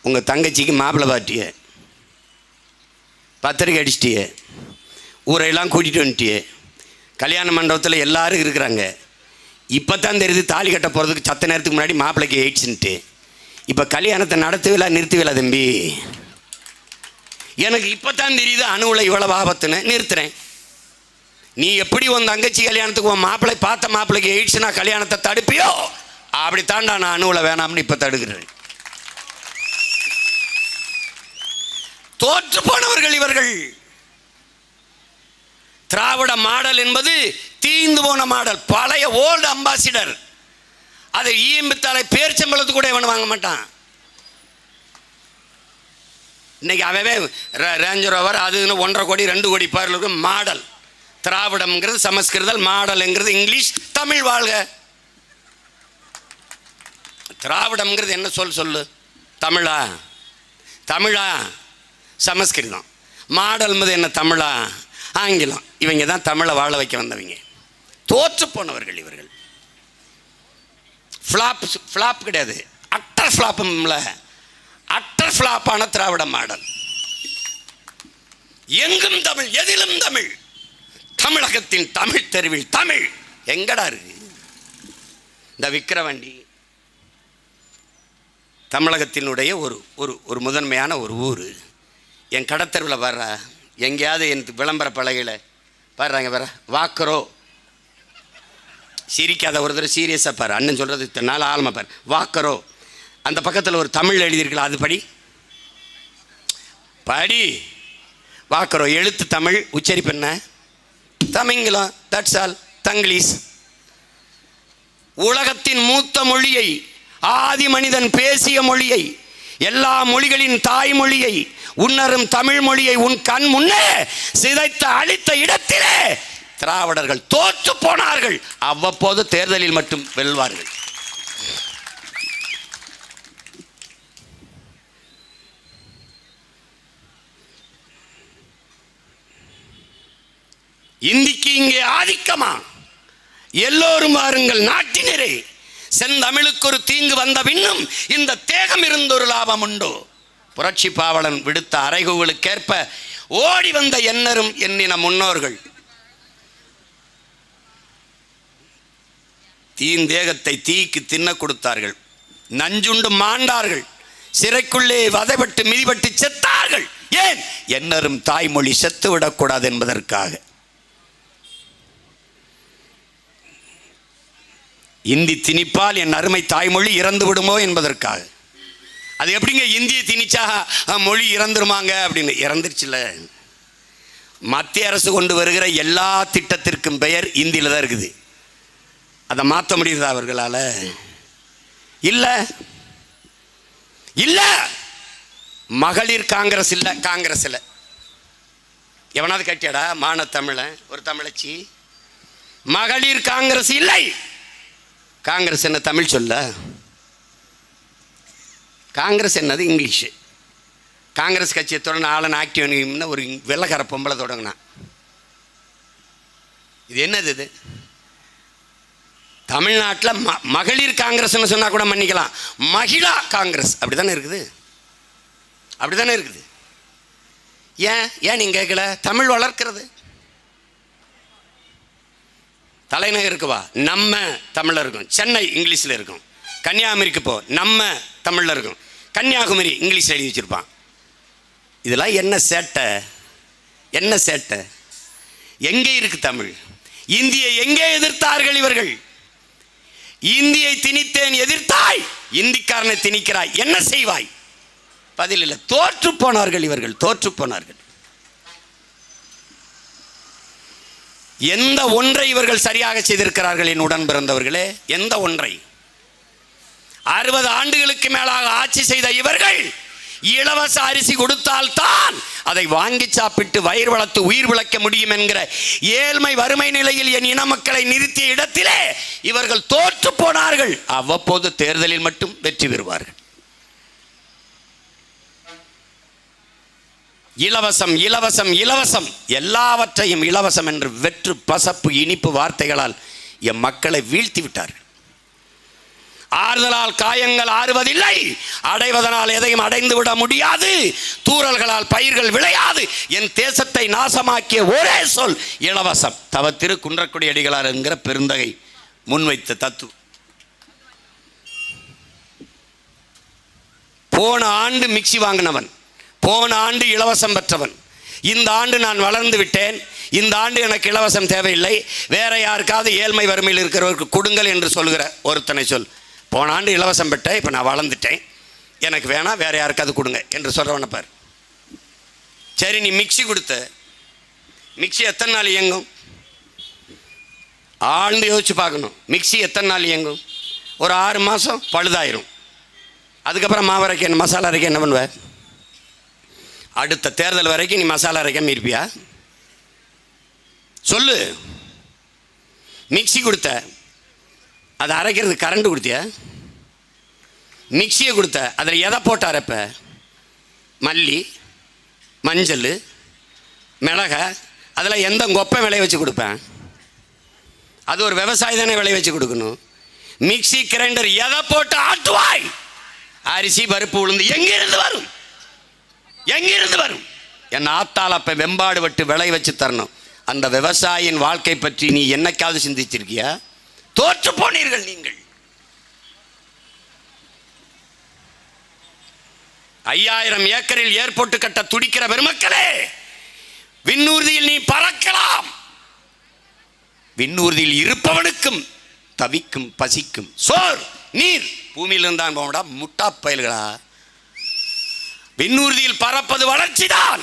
உங்கள் தங்கச்சிக்கு மாப்பிள்ளை பாட்டிய பத்திரிக்கை அடிச்சிட்டியே, ஊரையெல்லாம் கூட்டிகிட்டு வந்துட்டியே, கல்யாண மண்டபத்தில் எல்லாரும் இருக்கிறாங்க. இப்போ தான் தெரியுது தாலி கட்ட போகிறதுக்கு சத்த நேரத்துக்கு முன்னாடி மாப்பிள்ளைக்கு எயிட்ஸ்ன்ட்டு. இப்போ கல்யாணத்தை நடத்துவிலா நிறுத்துவிலா தம்பி? எனக்கு இப்போ தான் தெரியுது அணுவில் இவ்வளவு ஆபத்துன்னு, நிறுத்துறேன். நீ எப்படி உன் தங்கச்சி கல்யாணத்துக்கு உன் மாப்பிள்ளை பார்த்த மாப்பிள்ளைக்கு எயிட்ஸ்னா கல்யாணத்தை தடுப்பியோ, அப்படி தாண்டா நான் அணுவில் வேணாம்னு இப்போ தடுக்கிறேன். தோற்று போனவர்கள் இவர்கள். திராவிட மாடல் என்பது தீந்து போன மாடல், பழைய ஓல்டு அம்பாசிடர். அதை ஈம்பித்தாலை பேர்ச்சம்பளத்துக்கு கூட இவன் வாங்க மாட்டான். இன்னைக்கு அவவே ரேஞ்ச் ரோவர் அதுன்னு 1.5 கோடி 2 கோடி பேருக்கு மாடல். திராவிடம்ங்கிறது சமஸ்கிருதம், மாடல்ங்கிறது இங்கிலீஷ், தமிழ் வாழ்க. திராவிடம்ங்கிறது என்ன சொல்லு? தமிழா? தமிழா? சமஸ்கிருதம். மாடல் என்பது என்ன? தமிழா? ஆங்கிலம். இவங்க தான் தமிழை வாழ வைக்க வந்தவங்க. தோற்று போனவர்கள் இவர்கள். ஃப்ளாப் கிடையாது, அட்டர் ஃப்ளாப்பும்ல, அட்டர் ஃப்ளாப்பான திராவிட மாடல். எங்கும் தமிழ், எதிலும் தமிழ். தமிழகத்தின் தமிழ் தெருவில் தமிழ் எங்கடா இருக்கு? இந்த விக்கிரவாண்டி தமிழகத்தினுடைய ஒரு ஒரு ஒரு முதன்மையான ஒரு ஊர். என் கடத்தருவில் வர்ற எங்கேயாவது என் விளம்பர பலகையில் பாடுறாங்க வர வாக்கரோ, சிரிக்காத ஒரு தடவை சீரியஸாக பாரு, அண்ணன் சொல்கிறது இத்தனை நாள் ஆழமாக பாரு. வாக்கரோ, அந்த பக்கத்தில் ஒரு தமிழ் எழுதியிருக்கலாம், அது படி படி. வாக்கரோ எழுத்து தமிழ், உச்சரிப்பு என்ன? தமிங்கிலம், தட்ஸ் ஆல். தங்கிலீஷ். உலகத்தின் மூத்த மொழியை, ஆதி மனிதன் பேசிய மொழியை, எல்லா மொழிகளின் தாய்மொழியை, உன்னரும் தமிழ் மொழியை உன் கண் முன்னே சிதைத்த அழித்த இடத்திலே திராவிடர்கள் தோற்று போனார்கள். அவ்வப்போது தேர்தலில் மட்டும் வெல்வார்கள். இந்திக்கு இங்கே ஆதிக்கமா? எல்லோரும் வாருங்கள் நாட்டினரே, செந்தமிழுக்கு ஒரு தீங்கு வந்த பின்னும் இந்த தேகம் இருந்தொரு லாபம் உண்டோ? புரட்சி பாவலன் விடுத்த அறைகூவலுக்கேற்ப ஓடி வந்த எண்ணரும் எண்ணின முன்னோர்கள் தீந்தேகத்தை தீக்கு தின்ன கொடுத்தார்கள். நஞ்சுண்டு மாண்டார்கள். சிறைக்குள்ளே வதைப்பட்டு மிதிப்பட்டு செத்தார்கள். ஏன்? எண்ணரும் தாய்மொழி செத்து விடக்கூடாது என்பதற்காக. இந்தி திணிப்பால் என் அருமை தாய்மொழி இறந்து விடுமோ என்பதற்காக. அது எப்படிங்க இந்தியை திணிச்சா மொழி இறந்துருமாங்க அப்படின்னு? இறந்துருச்சுல. மத்திய அரசு கொண்டு வருகிற எல்லா திட்டத்திற்கும் பெயர் இந்தியில் தான் இருக்குது. அதை மாற்ற முடியுதா அவர்களால்? இல்லை இல்லை. மகளிர் காங்கிரஸ் இல்லை, காங்கிரஸ் இல்லை. எவனாவது கட்டியாடா மான தமிழன் ஒரு தமிழச்சி? மகளிர் காங்கிரஸ் இல்லை. காங்கிரஸ் என்ன தமிழ் சொல்ல? காங்கிரஸ் என்னது? இங்கிலீஷு. காங்கிரஸ் கட்சியை தொடர்ந்து ஆளன் ஆக்டிவ் ஒரு வெள்ளக்கார பொம்பளை தொடங்கினான். இது என்னது? இது தமிழ்நாட்டில் மகளிர் காங்கிரஸ்னு சொன்னால் கூட மன்னிக்கலாம், மகிழா காங்கிரஸ் அப்படி தானே இருக்குது, அப்படி தானே இருக்குது. ஏன் நீங்கள் கேட்கல? தமிழ் வளர்க்கிறது. தலைநகருக்கு வா, நம்ம தமிழில் இருக்கும். சென்னை இங்கிலீஷில் இருக்கும். கன்னியாகுமரிக்கு போ, நம்ம தமிழில் இருக்கும். கன்னியாகுமரி இங்கிலீஷில் எழுதி வச்சுருப்பான். இதெல்லாம் என்ன சேட்டை? என்ன சேட்டை? எங்கே இருக்கு தமிழ்? இந்தியை எங்கே எதிர்த்தார்கள் இவர்கள்? இந்தியை திணித்தேன் எதிர்த்தாய், இந்திக்காரனை திணிக்கிறாய், என்ன செய்வாய்? பதில் இல்லை. தோற்று போனார்கள் இவர்கள், தோற்று போனார்கள். எந்த ஒன்றை இவர்கள் சரியாக செய்திருக்கிறார்கள் என் உடன் பிறந்தவர்களே? எந்த ஒன்றை? 60 ஆண்டுகளுக்கு மேலாக ஆட்சி செய்த இவர்கள் இலவச அரிசி கொடுத்தால்தான் அதை வாங்கி சாப்பிட்டு வயிறு வளர்த்து உயிர் விளக்க முடியும் என்கிற ஏழ்மை வறுமை நிலையில் என் இன மக்களை நிறுத்திய இடத்திலே இவர்கள் தோற்று போனார்கள். அவ்வப்போது தேர்தலில் மட்டும் வெற்றி பெறுவார்கள். இலவசம் இலவசம் இலவசம், எல்லாவற்றையும் இலவசம் என்று வெற்று பசப்பு இனிப்பு வார்த்தைகளால் என் மக்களை வீழ்த்தி விட்டார்கள். ஆறுதலால் காயங்கள் ஆறுவதில்லை, அடைவதனால் எதையும் அடைந்து விட முடியாது, தூறல்களால் பயிர்கள் விளையாது. என் தேசத்தை நாசமாக்கிய ஒரே சொல் இலவசம். தவ திரு குன்றக்குடி அடிகளார் என்கிற பெருந்தகை முன்வைத்த தத்துவம். போன ஆண்டு மிக்சி வாங்கினவன், போன ஆண்டு இலவசம் பெற்றவன், இந்த ஆண்டு நான் வளர்ந்து விட்டேன், இந்த ஆண்டு எனக்கு இலவசம் தேவையில்லை, வேற யாருக்காவது ஏழ்மை வறுமையில் இருக்கிறவருக்கு கொடுங்கள் என்று சொல்கிற ஒருத்தனை சொல். போன ஆண்டு இலவசம் பெற்றேன், இப்போ நான் வளர்ந்துட்டேன், எனக்கு வேணாம், வேற யாருக்காவது கொடுங்க என்று சொல்கிறவனை பார். சரி, நீ மிக்சி கொடுத்த, மிக்சி எத்தனை நாள் இயங்கும்? ஆழ்ந்து யோசிச்சு பார்க்கணும். மிக்சி எத்தனை நாள் இயங்கும்? ஒரு 6 மாதம் பழுதாயிரும். அதுக்கப்புறம் மாவு அரைக்க, மசாலா அரைக்க என்ன பண்ணுவ? அடுத்த தேர்தல் வரைக்கும் நீ மசாலா அரைக்காம இருப்பியா? சொல்லு. மிக்சி கொடுத்த, அதை அரைக்கிறது கரண்ட் கொடுத்தியா? மிக்சியை கொடுத்த, அதில் எதை போட்டு அரைப்ப? மல்லி, மஞ்சள், மிளக, அதில் எந்த கொப்பை விளைய வச்சு கொடுப்பேன்? அது ஒரு விவசாயி தானே விளைய வச்சு கொடுக்கணும். மிக்சி கிரைண்டர் எதை போட்டு ஆட்டுவாய்? அரிசி பருப்பு உளுந்து எங்கிருந்து வரும்? எங்கிருந்து வரும்? என் ஆத்தால் அப்போ வெம்பாடு விட்டு விளைய வச்சு தரணும். அந்த விவசாயியின் வாழ்க்கை பற்றி நீ என்னைக்காவது சிந்திச்சிருக்கியா? தோற்று போனீர்கள் நீங்கள். 5000 ஏக்கரில் ஏர்போர்ட் கட்ட துடிக்கிற பெருமக்களே, விண்ணூர்தியில் நீ பறக்கலாம். விண்ணூர்தியில் இருப்பவனுக்கும் தவிக்கும் பசிக்கும் சோர் நீர் பூமியில் இருந்தான் போடா முட்டா பயல்களா. விண்ணூர்தியில் பறப்பது வளர்ச்சிதான்.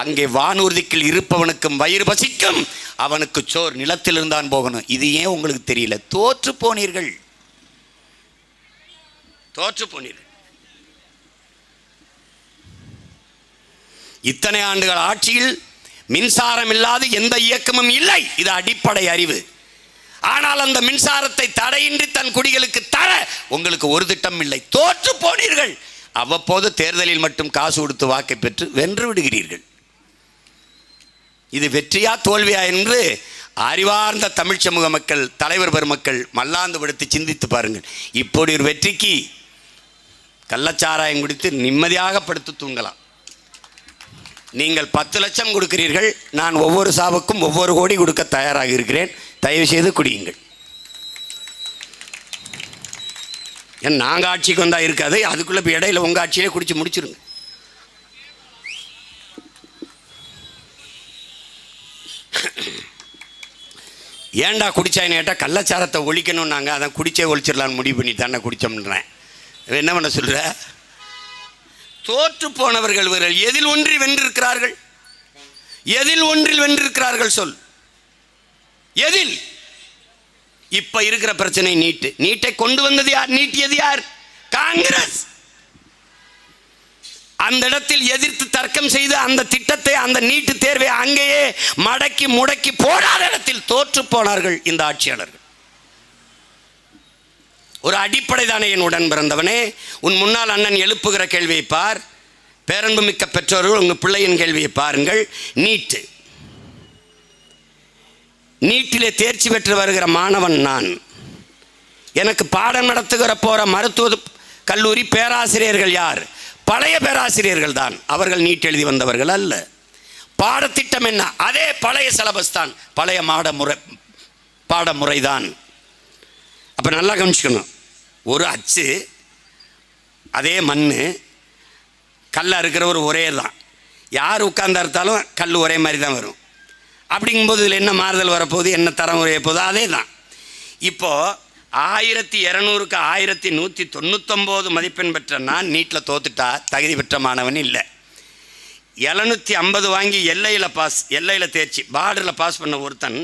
அங்கே வானூர்திக்குள் இருப்பவனுக்கும் வயிறு பசிக்கும், அவனுக்கு சோர் நிலத்தில் இருந்தான் போகணும். இது ஏன் உங்களுக்கு தெரியல? தோற்று போனீர்கள், தோற்று போனீர்கள். இத்தனை ஆண்டுகள் ஆட்சியில் மின்சாரம் இல்லாத எந்த இயக்கமும் இல்லை. இது அடிப்படை அறிவு. ஆனால் அந்த மின்சாரத்தை தடையின்றி தன் குடிகளுக்கு தர உங்களுக்கு ஒரு திட்டம் இல்லை. தோற்று போனீர்கள். அவ்வப்போது தேர்தலில் மட்டும் காசு கொடுத்து வாக்கை பெற்று வென்று விடுகிறீர்கள். இது வெற்றியா தோல்வியா என்று அறிவார்ந்த தமிழ் சமூக மக்கள், தலைவர் பெருமக்கள் மல்லாந்து படுத்தி சிந்தித்து பாருங்கள். இப்படி ஒரு வெற்றிக்கு கள்ளச்சாராயம் குடித்து நிம்மதியாக படுத்து தூங்கலாம். நீங்கள் 10 லட்சம் கொடுக்கிறீர்கள், நான் ஒவ்வொரு சாவுக்கும் ஒவ்வொரு கோடி கொடுக்க தயாராக இருக்கிறேன். தயவு செய்து குடியுங்கள். ஏன் நாங்கள் ஆட்சிக்கு வந்தா இருக்காது, அதுக்குள்ளே இப்போ இடையில உங்கள் ஆட்சியிலே குடிச்சு முடிச்சிருங்க. ஏன்டா குடிச்சாயின்னு கேட்டால் கள்ளச்சாரத்தை ஒழிக்கணும். நாங்கள் அதான் குடிச்சே ஒழிச்சிடலான்னு முடிவு பண்ணி தானே குடித்தோம்ன்றேன். என்ன பண்ண சொல்கிற? தோற்று போனவர்கள் இவர்கள் எதில் ஒன்றில் வென்றிருக்கிறார்கள்? எதில் ஒன்றில் வென்றிருக்கிறார்கள் சொல். எதில்? இப்ப இருக்கிற பிரச்சனை நீட்டு. நீட்டை கொண்டு வந்தது யார்? நீட்டியது யார்? காங்கிரஸ். அந்த இடத்தில் எதிர்த்து தர்க்கம் செய்து அந்த திட்டத்தை, அந்த நீட்டு தேர்வை அங்கேயே மடக்கி முடக்கி போடாத இடத்தில் தோற்று போனார்கள் இந்த ஆட்சியாளர்கள். ஒரு அடிப்படை தானே என் உடன் பிறந்தவனே. உன் முன்னால் அண்ணன் எழுப்புகிற கேள்வியை பார். பேரன்புமிக்க பெற்றோர்கள், உங்கள் பிள்ளையின் கேள்வியை பாருங்கள். நீட்டிலே தேர்ச்சி பெற்று வருகிற மாணவன் நான். எனக்கு பாடம் நடத்துகிற போகிற மருத்துவ கல்லூரி பேராசிரியர்கள் யார்? பழைய பேராசிரியர்கள் தான். அவர்கள் நீட் எழுதி வந்தவர்கள் அல்ல. பாடத்திட்டம் என்ன? அதே பழைய சிலபஸ் தான், பழைய பாடமுறை தான். அப்போ நல்லா கவனிச்சுக்கணும். ஒரு அச்சு, அதே மண், கல்லாக இருக்கிறவர் ஒரே தான். யார் உட்கார்ந்து அறுத்தாலும் கல் ஒரே மாதிரி தான் வரும். அப்படிங்கும்போது இதில் என்ன மாறுதல் வரப்போகுது, என்ன தரம் உரைய போகுது? அதே தான். இப்போது 1200க்கு 1199 மதிப்பெண் பெற்ற நான் நீட்டில் தோத்துட்டா தகுதி பெற்ற மாணவன் இல்லை. 750 வாங்கி எல்லையில் தேர்ச்சி, பார்டரில் பாஸ் பண்ண ஒருத்தன்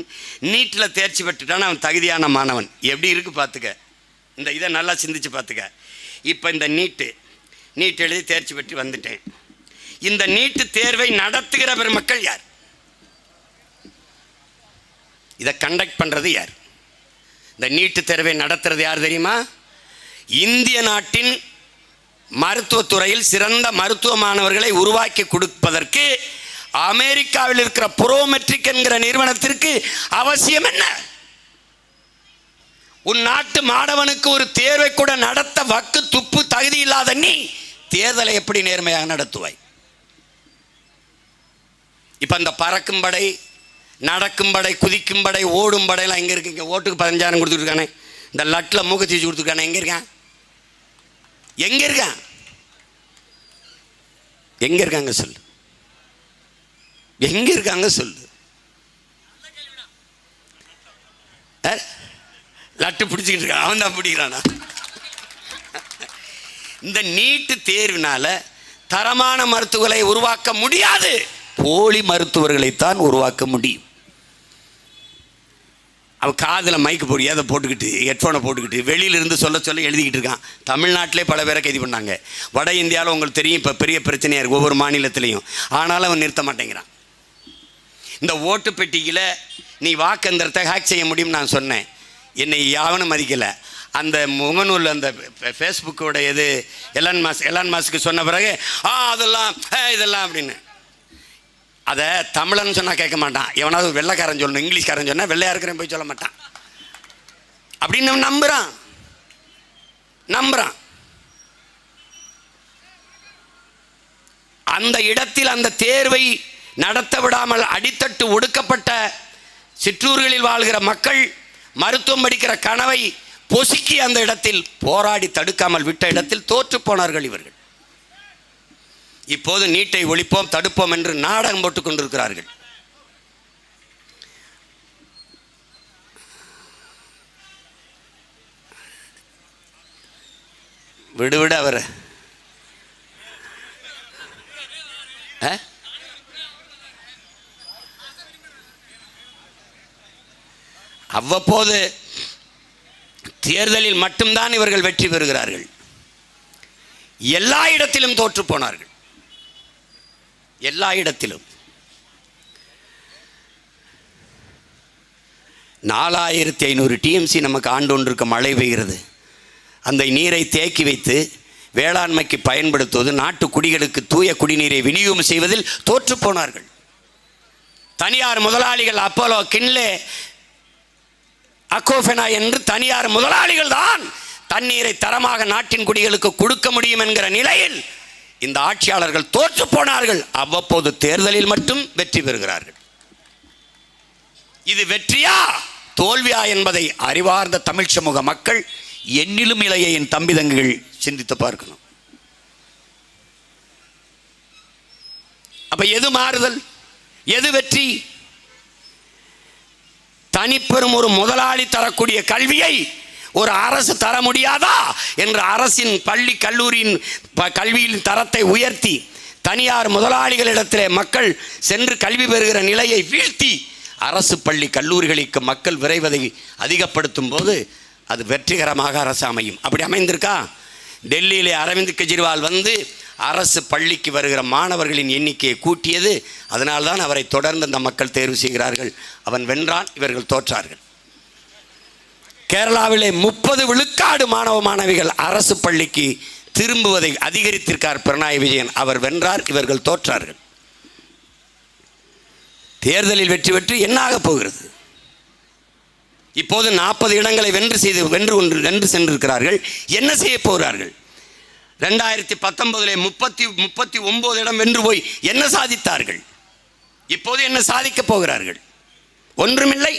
நீட்டில் தேர்ச்சி பெற்றுட்டான், அவன் தகுதியான மாணவன். எப்படி இருக்குது பார்த்துக்க. இதை நல்லா சிந்திச்சு பார்த்துக்க. இப்போ இந்த நீட் எழுதி தேர்ச்சி பெற்று வந்துட்டேன். இந்த நீட்டு தேர்வை நடத்துகிற பெருமக்கள் யார்? இதை கண்டக்ட் பண்ணுறது யார்? இந்த நீட்டு தேர்வை நடத்துறது யார் தெரியுமா? இந்திய நாட்டின் மருத்துவத்துறையில் சிறந்த மருத்துவ மாணவர்களை உருவாக்கி கொடுப்பதற்கு அமெரிக்காவில் இருக்கிற புரோமெட்ரிக் என்கிற நிறுவனத்திற்கு அவசியம் என்ன? உன் நாட்டு மாணவனுக்கு ஒரு தேர்வை கூட நடத்த வக்கு துப்பு தகுதி இல்லாத நீ தேர்தலை எப்படி நேர்மையாக நடத்துவாய்? இப்ப அந்த பறக்கும் படை, நடக்கும் படை, குதிக்கும் படை, ஓடும் படையெல்லாம் எங்க இருக்கு? ஓட்டுக்கு 15,000 கொடுத்துருக்கானே, இந்த லட்டில் மூக்கத்தீச்சு கொடுத்துருக்கானே, எங்க இருக்கான்? எங்க இருக்கான்? எங்க இருக்காங்க சொல்லு. எங்க இருக்காங்க சொல்லு. லட்டு பிடிச்சிக்கிட்டு இருக்கான், அவன் தான் பிடிக்கிறானா? இந்த நீட்டு தேர்வினால தரமான மருத்துவர்களை உருவாக்க முடியாது, போலி மருத்துவர்களைத்தான் உருவாக்க முடியும். அவன் காதில் மைக்கு போடி அதை போட்டுக்கிட்டு, ஹெட்ஃபோனை போட்டுக்கிட்டு வெளியிலிருந்து சொல்ல எழுதிக்கிட்டு இருக்கான். தமிழ்நாட்டிலே பல பேரை கைது பண்ணாங்க. வட இந்தியாவில் உங்களுக்கு தெரியும், இப்போ பெரிய பிரச்சனையாக இருக்குது ஒவ்வொரு மாநிலத்திலையும். ஆனாலும் அவன் நிறுத்த மாட்டேங்கிறான். இந்த ஓட்டு பெட்டியில் நீ வாக்கெந்திரத்தை ஹேக் செய்ய முடியும்னு நான் சொன்னேன். என்னை யாவனும் மதிக்கலை. அந்த முகநூல், அந்த ஃபேஸ்புக்கோட இது எலான் மாஸ்க்கு சொன்ன பிறகு இதெல்லாம் அப்படின்னு. அதை தமிழன் சொன்னால் கேட்க மாட்டான். எவனாவது வெள்ளைக்காரன் சொல்லணும், இங்கிலீஷ்காரன் சொன்னால் வெள்ளையா இருக்கிறேன் போய் சொல்ல மாட்டான். அப்படின்னு நம்புறான். அந்த இடத்தில் அந்த தேர்வை நடத்த விடாமல் அடித்தட்டு ஒடுக்கப்பட்ட சிற்றூர்களில் வாழ்கிற மக்கள் மருத்துவம் படிக்கிற கனவை பொசுக்கி அந்த இடத்தில் போராடி தடுக்காமல் விட்ட இடத்தில் தோற்று போனார்கள் இவர்கள். இப்போது நீட்டை ஒழிப்போம், தடுப்போம் என்று நாடகம் போட்டுக் கொண்டிருக்கிறார்கள். விடு அவர் அவ்வப்போது தேர்தலில் மட்டும்தான் இவர்கள் வெற்றி பெறுகிறார்கள். எல்லா இடத்திலும் தோற்று போனார்கள். எல்லா இடத்திலும் 4500 TMC நமக்கு ஆண்டொன்றுக்கு மழை பெய்கிறது. அந்த நீரை தேக்கி வைத்து வேளாண்மைக்கு பயன்படுத்துவது, நாட்டு குடிகளுக்கு தூய குடிநீரை விநியோகம் செய்வதில் தோற்று போனார்கள். தனியார் முதலாளிகள், அப்போலோ, கின்லே, அக்கோஃபெனா என்று தனியார் முதலாளிகள் தான் தண்ணீரை தரமாக நாட்டின் குடிகளுக்கு கொடுக்க முடியும் என்கிற நிலையில் இந்த ஆட்சியாளர்கள் தோற்று போனார்கள். அவ்வப்போது தேர்தலில் மட்டும் வெற்றி பெறுகிறார்கள். இது வெற்றியா தோல்வியா என்பதை அறிவார்ந்த தமிழ் சமூக மக்கள், என்னிலும் இளைய என் தம்பி தங்கைகள் சிந்தித்து பார்க்கணும். அப்ப எது மாறுதல், எது வெற்றி? தனிப்பெரும் ஒரு முதலாளி தரக்கூடிய கல்வியை ஒரு அரசு தர முடியாதா என்று அரசின் பள்ளி கல்லூரியின் கல்வியின் தரத்தை உயர்த்தி தனியார் முதலாளிகளிடத்திலே மக்கள் சென்று கல்வி பெறுகிற நிலையை வீழ்த்தி அரசு பள்ளி கல்லூரிகளுக்கு மக்கள் விரைவதை அதிகப்படுத்தும் போது அது வெற்றிகரமாக அரசு அமையும். அப்படி அமைந்திருக்கா? டெல்லியிலே அரவிந்த் கெஜ்ரிவால் வந்து அரசு பள்ளிக்கு வருகிற மாணவர்களின் எண்ணிக்கையை கூட்டியது. அதனால்தான் அவரை தொடர்ந்து அந்த மக்கள் தேர்வு செய்கிறார்கள். அவன் வென்றான், இவர்கள் தோற்றார்கள். கேரளாவிலே 30 விழுக்காடு மாணவ மாணவிகள் அரசு பள்ளிக்கு திரும்புவதை அதிகரித்திருக்கார் பினராயி விஜயன். அவர் வென்றார், இவர்கள் தோற்றார்கள். தேர்தலில் வெற்றி பெற்று என்ன ஆக போகிறது? இப்போது 40 இடங்களை வென்று சென்றிருக்கிறார்கள். என்ன செய்ய போகிறார்கள்? 2019 39 இடம் வென்று போய் என்ன சாதித்தார்கள்? இப்போது என்ன சாதிக்க போகிறார்கள்? ஒன்றுமில்லை.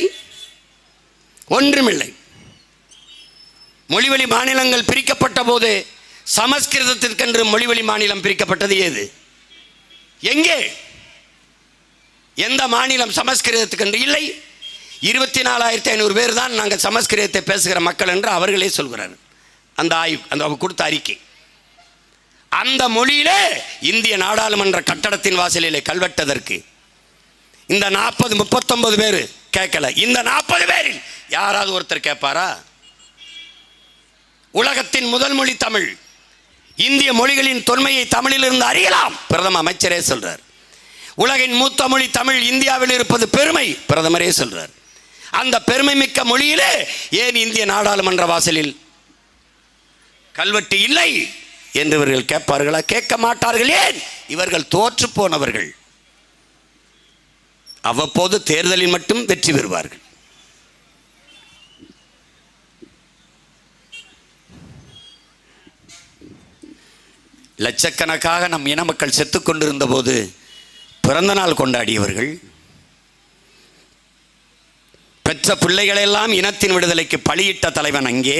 மொழிவழி மாநிலங்கள் பிரிக்கப்பட்ட போது சமஸ்கிருதத்திற்கென்று மொழிவழி மாநிலம் பிரிக்கப்பட்டது ஏது? எங்கே? எந்த மாநிலம் சமஸ்கிருதத்துக்கென்று இல்லை? 24,500 பேர் தான் நாங்கள் சமஸ்கிருதத்தை பேசுகிற மக்கள் என்று அவர்களே சொல்கிறார்கள். அந்த கொடுத்த அறிக்கை. அந்த மொழியிலே இந்திய நாடாளுமன்ற கட்டடத்தின் வாசலிலே கல்வெட்டதற்கு இந்த 39 பேர் கேட்கல. இந்த 40 பேரில் யாராவது ஒருத்தர் கேட்பாரா? உலகத்தின் முதல் மொழி தமிழ். இந்திய மொழிகளின் தொன்மையை தமிழிலிருந்து அறியலாம், பிரதம அமைச்சரே சொல்றார். உலகின் மூத்த மொழி தமிழ், இந்தியாவில் இருப்பது பெருமை, பிரதமரே சொல்றார். அந்த பெருமை மிக்க மொழியிலே ஏன் இந்திய நாடாளுமன்ற வாசலில் கல்வெட்டு இல்லை என்று இவர்கள் கேட்பார்களா? கேட்க மாட்டார்கள். ஏன்? இவர்கள் தோற்று போனவர்கள். அவ்வப்போது தேர்தலில் மட்டும் வெற்றி பெறுவார்கள். லட்சக்கணக்காக நம் இன மக்கள் செத்துக் கொண்டிருந்த போது பிறந்த நாள் கொண்டாடியவர்கள், பெற்ற பிள்ளைகளெல்லாம் இனத்தின் விடுதலைக்கு பலியிட்ட தலைவன் அங்கே,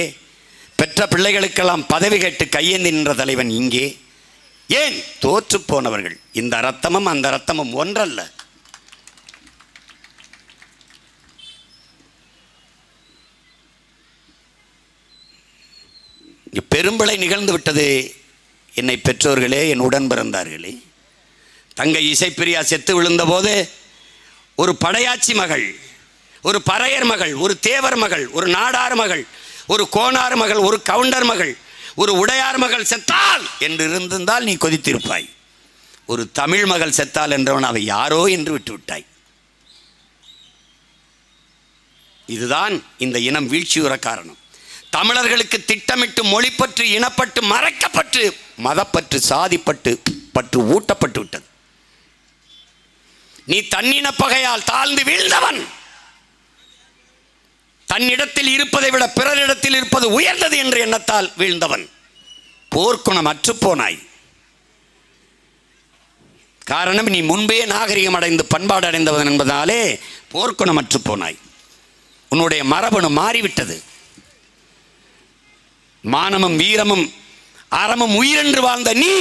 பெற்ற பிள்ளைகளுக்கெல்லாம் பதவி கேட்டு கையேந்தி நின்ற தலைவன் இங்கே. ஏன்? தோற்று போனவர்கள். இந்த ரத்தமும் அந்த ரத்தமும் ஒன்றல்ல. பெரும்பளை நிகழ்ந்து விட்டது. என்னை பெற்றோர்களே, என் உடன் பிறந்தார்களே, தங்கை இசைப்பிரியா செத்து விழுந்த போது ஒரு படையாச்சி மகள், ஒரு பறையர் மகள், ஒரு தேவர் மகள், ஒரு நாடார் மகள், ஒரு கோனார் மகள், ஒரு கவுண்டர் மகள், ஒரு உடையார் மகள் செத்தால் என்று இருந்திருந்தால் நீ கொதித்திருப்பாய். ஒரு தமிழ் மகள் செத்தால் என்றவன் அவை யாரோ என்று விட்டுவிட்டாய். இதுதான் இந்த இனம் வீழ்ச்சியுற காரணம். தமிழர்களுக்கு திட்டமிட்டு மொழிப்பற்று, இனப்பற்று மறைக்கப்பட்டு, மதப்பற்று, சாதிப்பற்று ஊட்டப்பட்டு விட்டது. நீ தன்னின பகையால் தாழ்ந்து வீழ்ந்தவன். தன்னிடத்தில் இருப்பதை விட பிறரிடத்தில் இருப்பது உயர்ந்தது என்ற எண்ணத்தால் வீழ்ந்தவன். போர்க்குணம் அற்றுப்போனாய். காரணம், நீ முன்பே நாகரிகம் அடைந்து பண்பாடு அடைந்தவன் என்பதாலே போர்க்குணம் அற்றுப்போனாய். உன்னுடைய மரபணு மாறிவிட்டது. மானமும் வீரமும் அறமும் உயிரென்று வாழ்ந்த நீ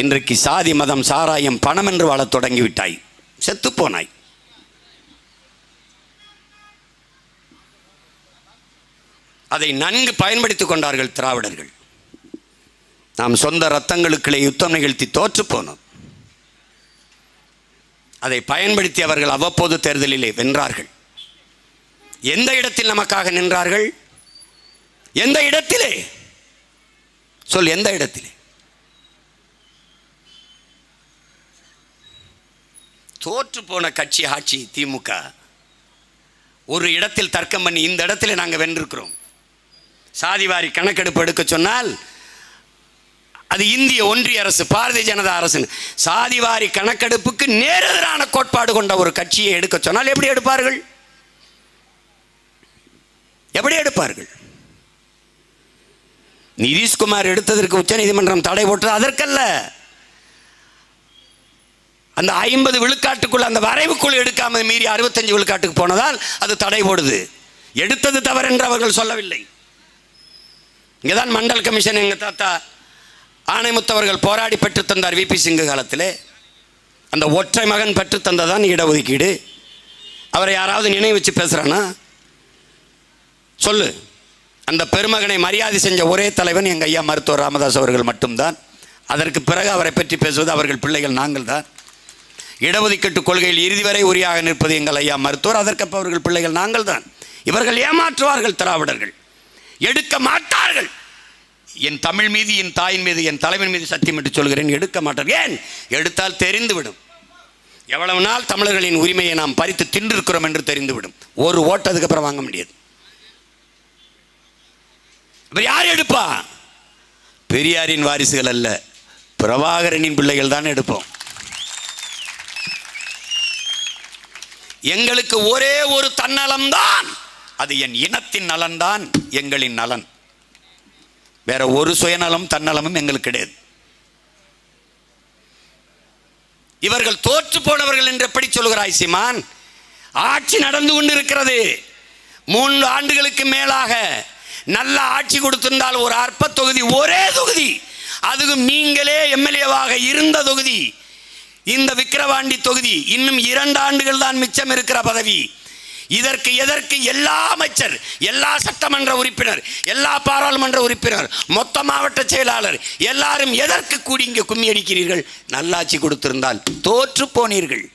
இன்றைக்கு சாதி மதம் சாராயம் பணம் என்று வாழத் தொடங்கிவிட்டாய். செத்துப்போனாய். அதை நன்கு பயன்படுத்திக் கொண்டார்கள் திராவிடர்கள். நாம் சொந்த இரத்தங்களுக்குள்ளே யுத்தம் நிகழ்த்தி தோற்று போனோம். அதை பயன்படுத்தி அவர்கள் அவ்வப்போது தேர்தலிலே வென்றார்கள். எந்த இடத்தில் நமக்காக நின்றார்கள்? எந்த இடத்திலே? சொல், எந்த இடத்திலே? தோற்று போன கட்சி ஆட்சி திமுக. ஒரு இடத்தில் தர்க்கம் பண்ணி இந்த இடத்துல நாங்கள் வென்றிருக்கிறோம். சாதிவாரி கணக்கெடுப்பு எடுக்க சொன்னால் அது இந்திய ஒன்றிய அரசு, பாரதிய ஜனதா அரசு சாதிவாரி கணக்கெடுப்புக்கு நேரெதிரான கோட்பாடு கொண்ட ஒரு கட்சியை எடுக்க சொன்னால் எப்படி எடுப்பார்கள்? எப்படி எடுப்பார்கள்? நிதிஷ்குமார் எடுத்ததற்கு உச்ச நீதிமன்றம் தடை போட்டது அதற்கல்ல. அந்த 50 விழுக்காட்டுக்குள், அந்த வரைவுக்குள் எடுக்காமல் மீறி 65 விழுக்காட்டுக்கு போனதால் அது தடை போடுது. எடுத்தது தவறு என்று அவர்கள் சொல்லவில்லை. இங்கேதான் மண்டல் கமிஷன் எங்கள் தாத்தா ஆணைமுத்தவர்கள் போராடி பெற்று தந்தார். விபி சிங்கு காலத்தில் அந்த ஒற்றை மகன் பெற்று தந்ததான் இடஒதுக்கீடு. அவரை யாராவது நினைவு வச்சு பேசுகிறானா? சொல்லு. அந்த பெருமகனை மரியாதை செஞ்ச ஒரே தலைவன் எங்கள் ஐயா மருத்துவர் ராமதாஸ் அவர்கள் மட்டும்தான். அதற்கு பிறகு அவரை பற்றி பேசுவது அவர்கள் பிள்ளைகள் நாங்கள் தான். இடஒதுக்கீட்டு கொள்கையில் இறுதி வரை உரியாக நிற்பது எங்கள் ஐயா மருத்துவர், அதற்கு அவர்கள் பிள்ளைகள் நாங்கள் தான். இவர்கள் ஏமாற்றுவார்கள். திராவிடர்கள் எடுக்க மாட்டார்கள். என் தமிழ் மீது, என் தாயின் மீது, என் தலைவன் மீது சத்தியம் என்று சொல்கிறேன், எடுக்க மாட்டார்கள். ஏன்? எடுத்தால் தெரிந்துவிடும். எவ்வளவு நாள் தமிழர்களின் உரிமையை நாம் பறித்து தின்றிருக்கிறோம் என்று தெரிந்துவிடும். ஒரு ஓட்டத்துக்கு அப்புறம் வாங்க முடியாது. யார் எடுப்பா? பெரியாரின் வாரிசுகள் அல்ல, பிரபாகரனின் பிள்ளைகள் தான் எடுப்போம். எங்களுக்கு ஒரே ஒரு தன்னலம்தான், அது என் இனத்தின் நலன்தான் எங்களின் நலன். வேற ஒரு சுயநலம் தன்னலமும் எங்களுக்கு கிடையாது. இவர்கள் தோற்று போனவர்கள் என்று எப்படி சொல்கிறாய் சீமான்? ஆட்சி நடந்து கொண்டிருக்கிறது. 3 ஆண்டுகளுக்கு மேலாக நல்ல ஆட்சி கொடுத்திருந்தால் ஒரு அற்ப தொகுதி, ஒரே தொகுதி, அதுவும் நீங்களே எம்எல்ஏவாக இருந்த தொகுதி, இந்த விக்கிரவாண்டி தொகுதி. இன்னும் 2 ஆண்டுகள் தான் மிச்சம் இருக்கிற பதவி. இதற்கு எதற்கு எல்லா அமைச்சர், எல்லா சட்டமன்ற உறுப்பினர், எல்லா பாராளுமன்ற உறுப்பினர், மொத்த மாவட்ட செயலாளர் எல்லாரும் எதற்கு கூடி இங்கே கும்மி அடிக்கிறீர்கள்? நல்லாட்சி கொடுத்திருந்தால் தோற்று போனீர்கள்,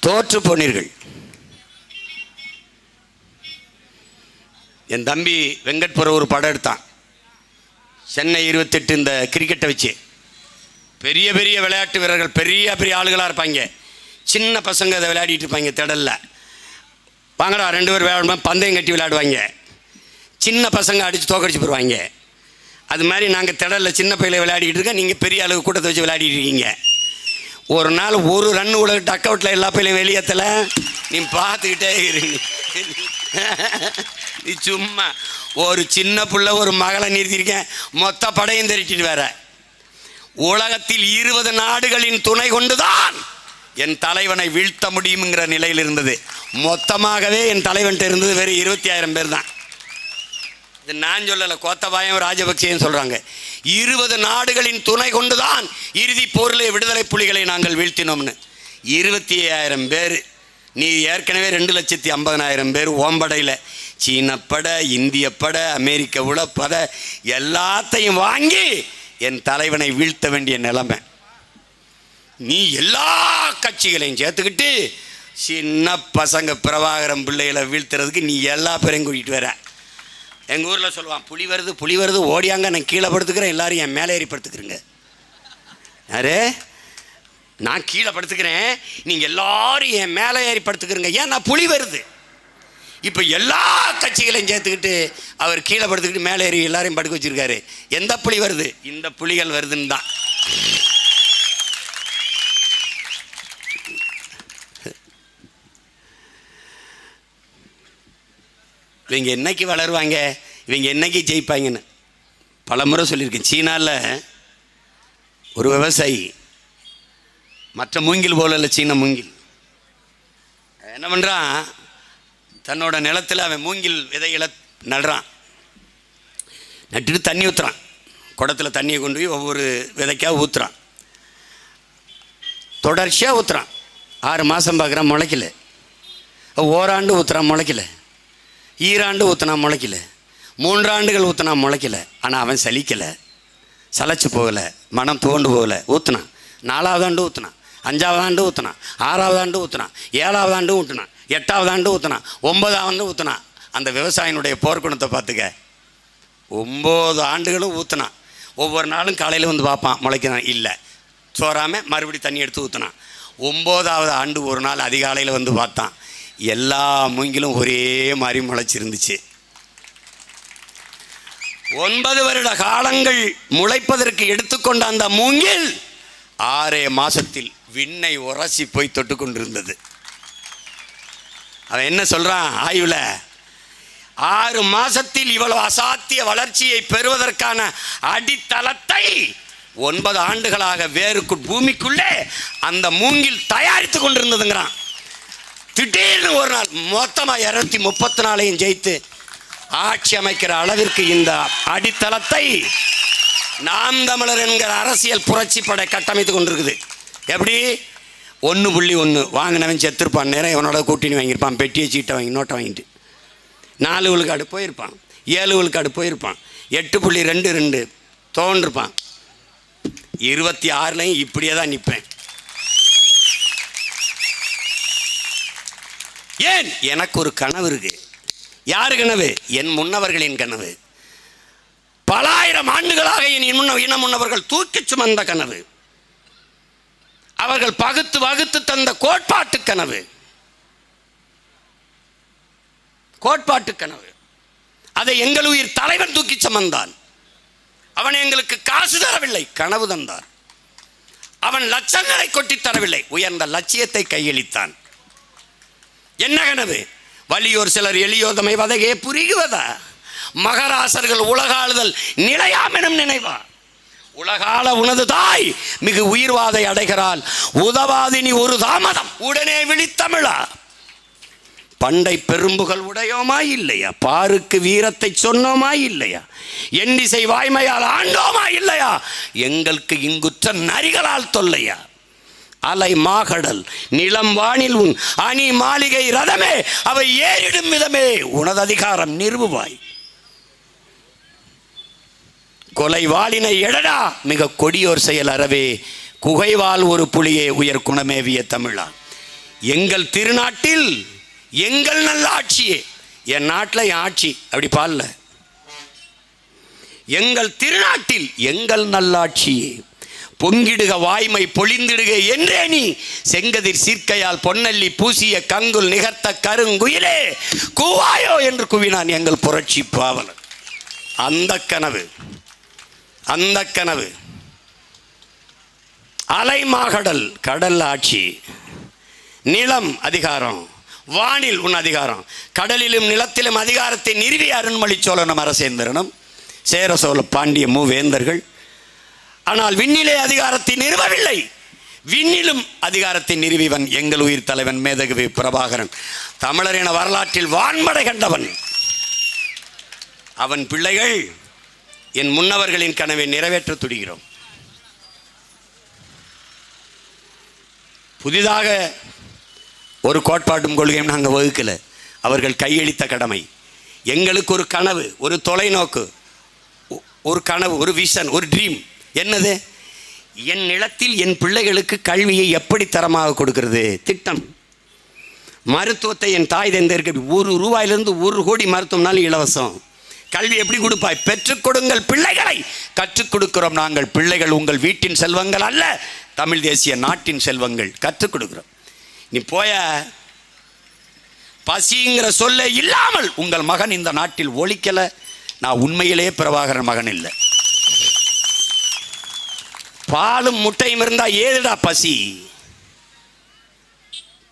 தோற்று போனீர்கள். என் தம்பி வெங்கட்புர ஒரு படம் எடுத்தான், சென்னை 28 இந்த கிரிக்கெட்டை வச்சு. பெரிய பெரிய விளையாட்டு வீரர்கள், பெரிய பெரிய ஆளுகளாக இருப்பாங்க, சின்ன பசங்க அதை விளையாடிட்டு இருப்பாங்க. திடலில் வாங்கடா 2 பேர் விளையாடும்போது பந்தயம் கட்டி விளையாடுவாங்க, சின்ன பசங்க அடித்து தோக்கடிச்சு போடுவாங்க. அது மாதிரி நாங்கள் திடலில் சின்ன பையில விளையாடிக்கிட்டு இருக்கோம், நீங்கள் பெரிய அளவு கூட்டத்தை வச்சு விளையாடிட்டு இருக்கீங்க. ஒரு நாள் ஒரு ரன் உலக டக் அவுட்டில் எல்லா பையிலையும் வெளியேற்றல, நீ பார்த்துக்கிட்டே இருங்க. நீ சும்மா ஒரு சின்ன பிள்ளை ஒரு மகளை நிறுத்தியிருக்கேன், மொத்த படையும் திரட்டிட்டு வேற. உலகத்தில் 20 நாடுகளின் துணை கொண்டுதான் என் தலைவனை வீழ்த்த முடியுங்கிற நிலையில் இருந்தது. மொத்தமாகவே என் தலைவன்கிட்ட இருந்தது வெறும் 20,000 பேர் தான். இது நான் சொல்லலை, கோத்தபாயம் ராஜபக்சேன்னு சொல்கிறாங்க. 20 நாடுகளின் துணை கொண்டுதான் இறுதி போரில் விடுதலை புலிகளை நாங்கள் வீழ்த்தினோம்னு. 25,000 பேர். நீ ஏற்கனவே 2,50,000 பேர் ஓம்படையில் சீன படை, இந்திய படை, அமெரிக்க உளப்படை எல்லாத்தையும் வாங்கி என் தலைவனை வீழ்த்த வேண்டிய நிலைமை. நீ எல்லா கட்சிகளையும் சேர்த்துக்கிட்டு சின்ன பசங்க பிரபாகரன் பிள்ளைகளை வீழ்த்துறதுக்கு நீ எல்லா பேரையும் கூட்டிகிட்டு வர. எங்கள் ஊரில் சொல்லுவான், புலி வருது புலி வருது ஓடியாங்க, நான் கீழே படுத்துக்கிறேன், எல்லாரும் என் மேலே ஏறி படுத்துக்கிறேங்க. யாரு? நான் கீழே படுத்துக்கிறேன், நீங்கள் எல்லாரும் என் மேலே ஏறி படுத்துக்கிறேங்க. ஏன்? நான் புலி வருது. இப்போ எல்லா கட்சிகளையும் சேர்த்துக்கிட்டு அவர் கீழே படுத்துக்கிட்டு மேலே ஏறி எல்லாரையும் படுக்க வச்சிருக்காரு. எந்த புலி வருது? இந்த புலிகள் வருதுன்னு தான். இவங்க என்னைக்கு வளருவாங்க, இவங்க என்னைக்கு ஜெயிப்பாங்கன்னு பல முறை சொல்லியிருக்கேன். சீனாவில் ஒரு விவசாயி, மற்ற மூங்கில் போல இல்லை, சீன மூங்கில் என்ன பண்ணுறான், தன்னோட நிலத்தில் அவன் மூங்கில் விதைகளை நடுறான். நட்டுட்டு தண்ணி ஊற்றுறான், குடத்தில் தண்ணியை கொண்டு போய் ஒவ்வொரு விதைக்காக ஊற்றுறான். தொடர்ச்சியாக ஊற்றுறான். 6 மாதம் பார்க்குறான், முளைக்கல. ஓராண்டு ஊற்றுறான், முளைக்கல. ஈராண்டு ஊற்றினா முளைக்கல. 3 ஆண்டுகள் ஊற்றினா முளைக்கல. ஆனால் அவன் சலிக்கலை, சளைச்சு போகலை, மனம் தோண்டு போகலை. ஊற்றுனான். 4வது ஆண்டு ஊற்றுனான், 5வது ஆண்டு ஊற்றுனான், 6வது ஆண்டு ஊற்றுனான், 7வது ஆண்டு ஊற்றுனான், 8வது ஆண்டு ஊற்றுனான், 9வது ஆண்டு ஊற்றுனான். அந்த விவசாயினுடைய போர்க்குணத்தை பார்த்துக்க. 9 ஆண்டுகளும் ஊற்றுனான். ஒவ்வொரு நாளும் காலையில் வந்து பார்ப்பான், முளைக்கிறான் இல்லை, சோறாமல் மறுபடியும் தண்ணி எடுத்து ஊற்றுனான். 9வது ஆண்டு ஒரு நாள் அதிகாலையில் வந்து பார்த்தான், எல்லா மூங்கிலும் ஒரே மாதிரி முளைச்சிருந்துச்சு. 9 வருட காலங்கள் முளைப்பதற்கு எடுத்துக்கொண்ட அந்த மூங்கில் 6 மாசத்தில் விண்ணை உரசி போய் தொட்டு கொண்டிருந்தது. அவன் என்ன சொல்றான் ஆய்வுல, 6 மாசத்தில் இவ்வளவு அசாத்திய வளர்ச்சியை பெறுவதற்கான அடித்தளத்தை 9 ஆண்டுகளாக வேருக்கு பூமிக்குள்ளே அந்த மூங்கில் தயாரித்து கொண்டிருந்ததுங்கிறான். திடீர்னு ஒரு நாள் மொத்தமாக 234 ஜெயித்து ஆட்சி அமைக்கிற அளவிற்கு இந்த அடித்தளத்தை நாம் தமிழர் என்கிற அரசியல் புரட்சி படை கட்டமைத்து கொண்டிருக்குது. எப்படி? 1.1 வாங்கினவன் செத்துருப்பான், நேரம் இவனோட கூட்டணி வாங்கியிருப்பான், பெட்டியை சீட்டை வாங்கி நோட்டை வாங்கிட்டு 4 விழுக்காடு போயிருப்பான், 7 விழுக்காடு போயிருப்பான், 8.22 தோன்றிருப்பான். 26லையும் இப்படியே தான் நிற்பேன். ஏன்? எனக்கு ஒரு கனவு இருக்கு. யாரு கனவு? என் முன்னவர்களின் கனவு. பல ஆயிரம் ஆண்டுகளாக என் இன முன்னவர்கள் தூக்கி சுமந்த கனவு, அவர்கள் பகுத்து வகுத்து தந்த கோட்பாட்டு கனவு. கோட்பாட்டு கனவு. அதை எங்கள் உயிர் தலைவன் தூக்கி சுமந்தான். அவன் எங்களுக்கு காசு தரவில்லை, கனவு தந்தார். அவன் லட்சங்களை கொட்டி தரவில்லை, உயர்ந்த லட்சியத்தை கையளித்தான். என்ன கனவு? வலியோர் சிலர் எளியோதமை வதையே புரிகுவதா, மகராசர்கள் உலகாளுதல் நிலையாமெனும் நினைவா. உலகால உனது தாய் மிகு உயிர்வாதை அடைகிறாள், உதவாதினி ஒரு தாமதம் உடனே விழித்தமிழா. பண்டை பெரும்புகள் உடையோமா இல்லையா, பாருக்கு வீரத்தை சொன்னோமா இல்லையா, எண்ணிசை வாய்மையால் ஆண்டோமா இல்லையா, எங்களுக்கு இங்குற்ற நரிகளால் தொல்லையா. அலை மாகடல் நிலம் வானில் உன் அணி மாளிகை ரதமே, அவை ஏறிடும் விதமே உனது அதிகாரம் நிறுவுவாய். கொலை வாளினை எடடா மிக கொடியோர் செயல் அறவே, குகைவால் ஒரு புலியே உயர் குணமேவிய தமிழா. எங்கள் திருநாட்டில் எங்கள் நல்ல ஆட்சியே, என் நாட்டில் என் ஆட்சி அப்படி பாடல, எங்கள் திருநாட்டில் எங்கள் நல்லாட்சியே, பொங்கிடுக வாய்மை பொழிந்திடுக என்றே நீ, செங்கதிர் சீர்க்கையால் பொன்னல்லி பூசிய கங்குல் நிகர்த்த கருங்குயிலே கூவாயோ என்று குவினான் எங்கள் புரட்சி பாவலர். அந்த கனவு, அந்த கனவு. அலைமாகடல் கடல் ஆட்சி, நிலம் அதிகாரம், வானில் உன் அதிகாரம், கடலிலும் நிலத்திலும் அதிகாரத்தை நிறுவிய அருண்மொழி சோழனும் அரசேந்திரனும் சேர சோழ பாண்டிய மூவேந்தர்கள். ஆனால் விண்ணிலே அதிகாரத்தை நிறுவவில்லை, விண்ணிலும் அதிகாரத்தை நிறுவிவன் எங்கள் உயிர் தலைவன் மேதகவி பிரபாகரன். தமிழர் என வரலாற்றில் வான்மடை கண்டவன். அவன் பிள்ளைகள் என் முன்னவர்களின் கனவை நிறைவேற்ற துடிக்கிறோம். புதிதாக ஒரு கோட்பாட்டும் கொள்கையும் நாங்கள் வகுக்கல, அவர்கள் கையளித்த கடமை. எங்களுக்கு ஒரு கனவு, ஒரு தொலைநோக்கு, ஒரு கனவு, ஒரு விஷன், ஒரு ட்ரீம். என்னது? என் நிலத்தில் என் பிள்ளைகளுக்கு கல்வியை எப்படி தரமாக கொடுக்கிறது திட்டம். மருத்துவத்தை என் தாய் தந்தையருக்கு ₹1 1 கோடி மருத்துவம்னாலும் இலவசம். கல்வி எப்படி கொடுப்பாய்? பெற்றுக் கொடுங்கள் பிள்ளைகளை. கற்றுக் கொடுக்கிறோம் நாங்கள். பிள்ளைகள் உங்கள் வீட்டின் செல்வங்கள் அல்ல, தமிழ் தேசிய நாட்டின் செல்வங்கள். கற்றுக் கொடுக்கிறோம். நீ போய பசிங்கிற சொல்ல இல்லாமல் உங்கள் மகன் இந்த நாட்டில் ஒழிக்கல. நான் உண்மையிலேயே பிரபாகரன் மகன் இல்லை. பாலும் முட்டையும் இருந்தா ஏதுடா பசி?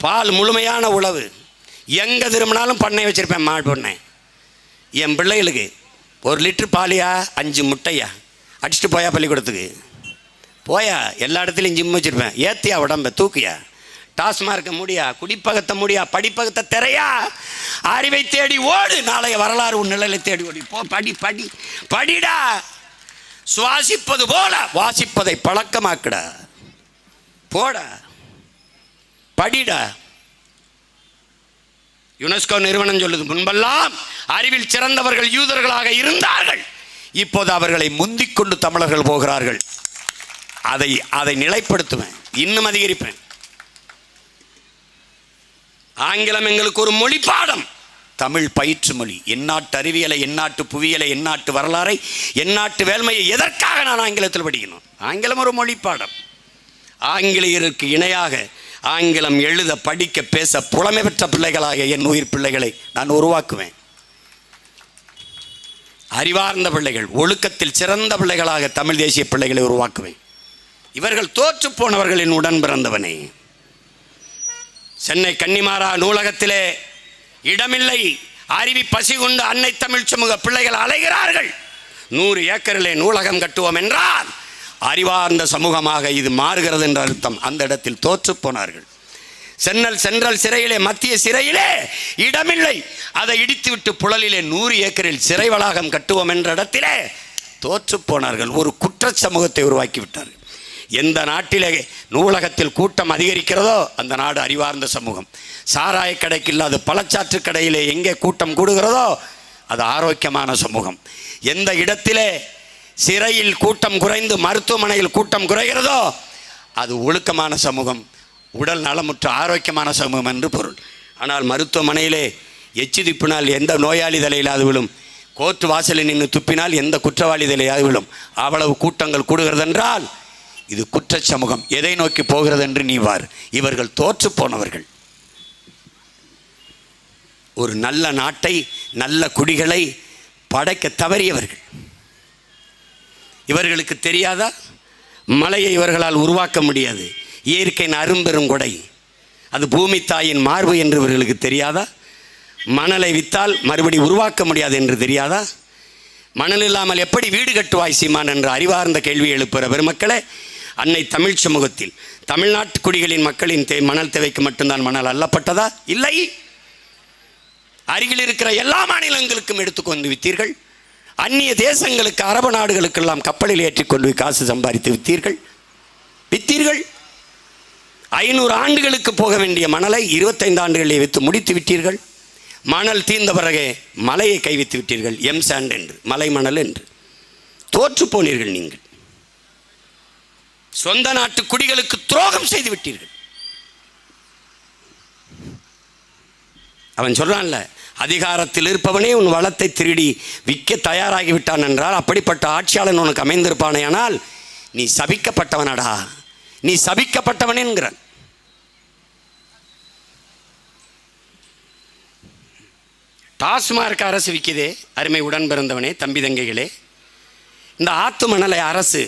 பால் முழுமையான உணவு. எங்க திரும்பினாலும் பண்ணை வச்சிருப்பேன், மாடு பண்ணை. என் பிள்ளைகளுக்கு 1 லிட்டர் பாலியா 5 முட்டையா அடிச்சுட்டு போயா பள்ளிக்கூடத்துக்கு போயா. எல்லா இடத்துலையும் ஜிம் வச்சிருப்பேன். ஏத்தியா உடம்ப தூக்கியா, டாஸ்மார்க்க முடியா, குடிப்பகத்தை முடியா, படிப்பகத்தை திரையா, அறிவை தேடி ஓடு, நாளைய வரலாறு உன் நிலையை தேடி ஓடி போ. படி படி படிடா. சுவாசிப்பது போல வாசிப்பதை பழக்கமாக்குடா. போடா, படிடா. யுனெஸ்கோ நிறுவனம் சொல்லுது, முன்பெல்லாம் அறிவில் சிறந்தவர்கள் யூதர்களாக இருந்தார்கள், இப்போது அவர்களை முந்திக் கொண்டு தமிழர்கள் போகிறார்கள். அதை நிலைப்படுத்துவேன், இன்னும் அதிகரிப்பேன். ஆங்கிலம் எங்களுக்கு ஒரு மொழி பாடம், தமிழ் பயிற்று மொழி. எந்நாட்டு அறிவியலை, எந்நாட்டு புவியியலை, எந்நாட்டு வரலாறை, எந்நாட்டு வேள்மையை எதற்காக நான் ஆங்கிலத்தில் படிக்கணும்? ஆங்கிலம் ஒரு மொழி பாடம். ஆங்கிலேயருக்கு இணையாக ஆங்கிலம் எழுத, படிக்க, பேச புலமை பெற்ற பிள்ளைகளாக என் உயிர் பிள்ளைகளை நான் உருவாக்குவேன். அறிவார்ந்த பிள்ளைகள், ஒழுக்கத்தில் சிறந்த பிள்ளைகளாக தமிழ் தேசிய பிள்ளைகளை உருவாக்குவேன். இவர்கள் தோற்று போனவர்களின் உடன் பிறந்தவனே. சென்னை கன்னிமாரா நூலகத்திலே இடமில்லை, அறிவி பசி கொண்டு அன்னை தமிழ் சமூக பிள்ளைகள் அலைகிறார்கள். 100 ஏக்கரிலே நூலகம் கட்டுவோம் என்றால் அறிவார்ந்த சமூகமாக இது மாறுகிறது என்ற அர்த்தம். அந்த இடத்தில் தோற்று போனார்கள். சென்ட்ரல் சிறையிலே, மத்திய சிறையிலே இடமில்லை, அதை இடித்துவிட்டு புழலிலே 100 ஏக்கரில் சிறை வளாகம் கட்டுவோம் என்ற இடத்திலே தோற்று போனார்கள். ஒரு குற்ற சமூகத்தை உருவாக்கி விட்டார்கள். எந்த நாட்டிலே நூலகத்தில் கூட்டம் அதிகரிக்கிறதோ அந்த நாடு அறிவார்ந்த சமூகம். சாராய கடைக்கு இல்லாத பழச்சாற்று கடையிலே எங்கே கூட்டம் கூடுகிறதோ அது ஆரோக்கியமான சமூகம். எந்த இடத்திலே சிறையில் கூட்டம் குறைந்து மருத்துவமனையில் கூட்டம் குறைகிறதோ அது ஒழுக்கமான சமூகம், உடல் நலமுற்ற ஆரோக்கியமான சமூகம் என்று பொருள். ஆனால் மருத்துவமனையிலே எச்சி துப்பினால் எந்த நோயாளி தலையிலாது விழும், கோர்ட்டு வாசலில் நின்று துப்பினால் எந்த குற்றவாளி தலையாது விழும். அவ்வளவு கூட்டங்கள் கூடுகிறது என்றால் இது குற்ற சமூகம். எதை நோக்கி போகிறது என்று நீ வார். இவர்கள் தோற்று போனவர்கள். ஒரு நல்ல நாட்டை, நல்ல குடிகளை படைக்க தவறியவர்கள். இவர்களுக்கு தெரியாதா? மலையை இவர்களால் உருவாக்க முடியாது, இயற்கையின் அரும்பெரும் கொடை, அது பூமி தாயின் மார்பு என்று இவர்களுக்கு தெரியாதா? மணலை வித்தால் மறுபடி உருவாக்க முடியாது என்று தெரியாதா? மணல் இல்லாமல் எப்படி வீடு கட்டுவாய் சீமான் என்ற அறிவார்ந்த கேள்வி எழுப்புகிற பெருமக்களே, அன்னை தமிழ் சமூகத்தில் தமிழ்நாட்டு குடிகளின் மக்களின் மணல் தேவைக்கு மட்டும்தான் மணல் அள்ளப்பட்டதா? இல்லை. அருகில் இருக்கிற எல்லா மாநிலங்களுக்கும் எடுத்துக்கொண்டு வித்தீர்கள். அந்நிய தேசங்களுக்கு, அரபு நாடுகளுக்கெல்லாம் கப்பலில் ஏற்றிக்கொண்டு காசு சம்பாதித்து வித்தீர்கள். 500 ஆண்டுகளுக்கு போக வேண்டிய மணலை 25 ஆண்டுகளிலே விற்று முடித்து விட்டீர்கள். மணல் தீர்ந்த பிறகு மலையை கைவித்து விட்டீர்கள். எம் சாண்ட் என்று, மலை மணல் என்று தோற்று போனீர்கள். நீங்கள் சொந்த நாட்டு குடிகளுக்கு துரோகம் செய்து விட்டீர்கள். அவன் சொல்றான்ல, அதிகாரத்தில் இருப்பவனே உன் வளத்தை திருடி விற்க தயாராகிவிட்டான் என்றால் அப்படிப்பட்ட ஆட்சியாளன் உனக்கு அமைந்திருப்பானே, ஆனால் நீ சபிக்கப்பட்டவனடா, நீ சபிக்கப்பட்டவன் என்கிறான். டாஸ்மார்க் அரசு விற்கிதே அருமை உடன் பிறந்தவனே, தம்பி தங்கைகளே. இந்த ஆத்து மணலை அரசு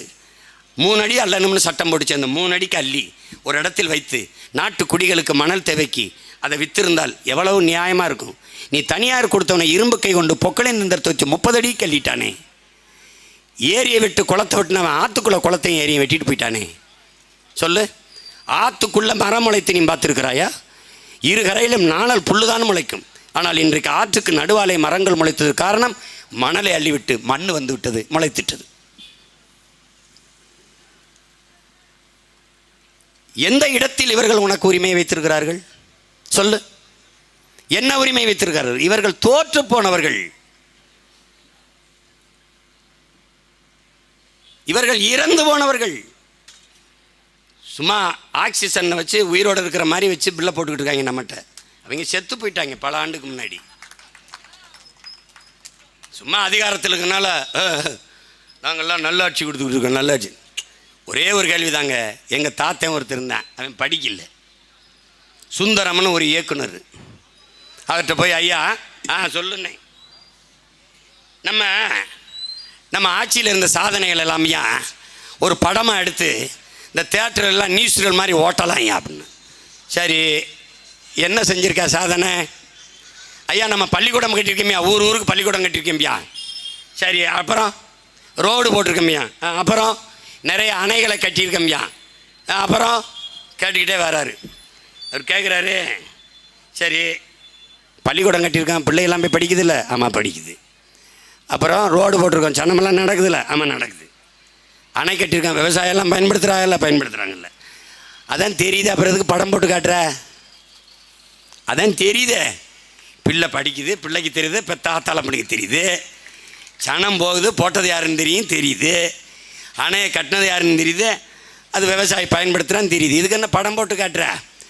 3 அடி அல்லணும்னு சட்டம் போட்டுச்சு. அந்த 3 அடிக்கு அள்ளி ஒரு இடத்தில் வைத்து நாட்டு குடிகளுக்கு மணல் தேவைக்கு அதை வித்திருந்தால் எவ்வளவு நியாயமாக இருக்கும். நீ தனியார் கொடுத்தவனை இரும்பு கை கொண்டு பொக்களின் நின்றத்தை வச்சு 30 அடிக்கு அள்ளிட்டானே. ஏரியை விட்டு குளத்தை வெட்டினவன் ஆற்றுக்குள்ளே குளத்தையும் ஏரியை வெட்டிட்டு போயிட்டானே. சொல்லு, ஆற்றுக்குள்ளே மரம் முளைத்து நீ பார்த்துருக்கிறாயா? இரு கரையிலும் நாணல் புல்லுதான் முளைக்கும். ஆனால் இன்றைக்கு ஆற்றுக்கு நடுவாலை மரங்கள் முளைத்தது காரணம் மணலை அள்ளிவிட்டு மண் வந்து விட்டது, முளைத்திட்டது. எந்த இடத்தில் இவர்கள் உனக்கு உரிமையை வைத்திருக்கிறார்கள்? சொல்லு, என்ன உரிமை வைத்திருக்கிறார்கள்? இவர்கள் தோற்று போனவர்கள், இவர்கள் இறந்து போனவர்கள். சும்மா ஆக்சிஜனை வச்சு உயிரோடு இருக்கிற மாதிரி வச்சு பில்லை போட்டுக்கிட்டு இருக்காங்க நம்மகிட்ட. அவங்க செத்து போயிட்டாங்க பல ஆண்டுக்கு முன்னாடி. சும்மா அதிகாரத்தில் இருக்கனால நாங்கள்லாம் நல்லாட்சி கொடுத்துக்கிட்டு இருக்கோம், நல்லாட்சி. ஒரே ஒரு கேள்வி தாங்க, எங்கள் தாத்தன் ஒருத்தர் இருந்தான், அவன் படிக்கல. சுந்தரம்னு ஒரு இயக்குனர், அவர்கிட்ட போய் ஐயா சொல்லுண்ணே, நம்ம ஆட்சியில் இருந்த சாதனைகள் எல்லாம் ஒரு படமாக எடுத்து இந்த தேட்டரெல்லாம் நியூஸ்கள் மாதிரி ஓட்டலாம் ஐயா அப்படின்னு. சரி, என்ன செஞ்சுருக்கா சாதனை? ஐயா நம்ம பள்ளிக்கூடம் கட்டியிருக்கோம்யா, ஊருக்கு பள்ளிக்கூடம் கட்டியிருக்கோம்யா. சரி, அப்புறம் ரோடு போட்டிருக்கோம்யா, அப்புறம் நிறைய அணைகளை கட்டியிருக்கோம்யா, அப்புறம் கேட்டுக்கிட்டே வராரு. அவர் கேட்குறாரு, சரி பள்ளிக்கூடம் கட்டியிருக்கான், பிள்ளைகள்லாம் போய் படிக்குது இல்லை? ஆமாம் படிக்குது. அப்புறம் ரோடு போட்டிருக்கோம், சனமெல்லாம் நடக்குதுல்ல? ஆமாம் நடக்குது. அணை கட்டியிருக்கான், விவசாயம்லாம் பயன்படுத்துகிறாங்கல்ல? பயன்படுத்துகிறாங்கல்ல? அதான் தெரியுது. அப்புறம் எதுக்கு படம் போட்டு காட்டுற? அதான் தெரியுதே, பிள்ளை படிக்குது, பிள்ளைக்கு தெரியுது, பெத்தாத்தால பிள்ளைக்கு தெரியுது, சனம் போகுது, போட்டது யாருன்னு தெரியுது, அணையை கட்டினது யாருன்னு தெரியுது, அது விவசாயி பயன்படுத்துகிறான்னு தெரியுது. இதுக்கு என்ன படம் போட்டு காட்டுற?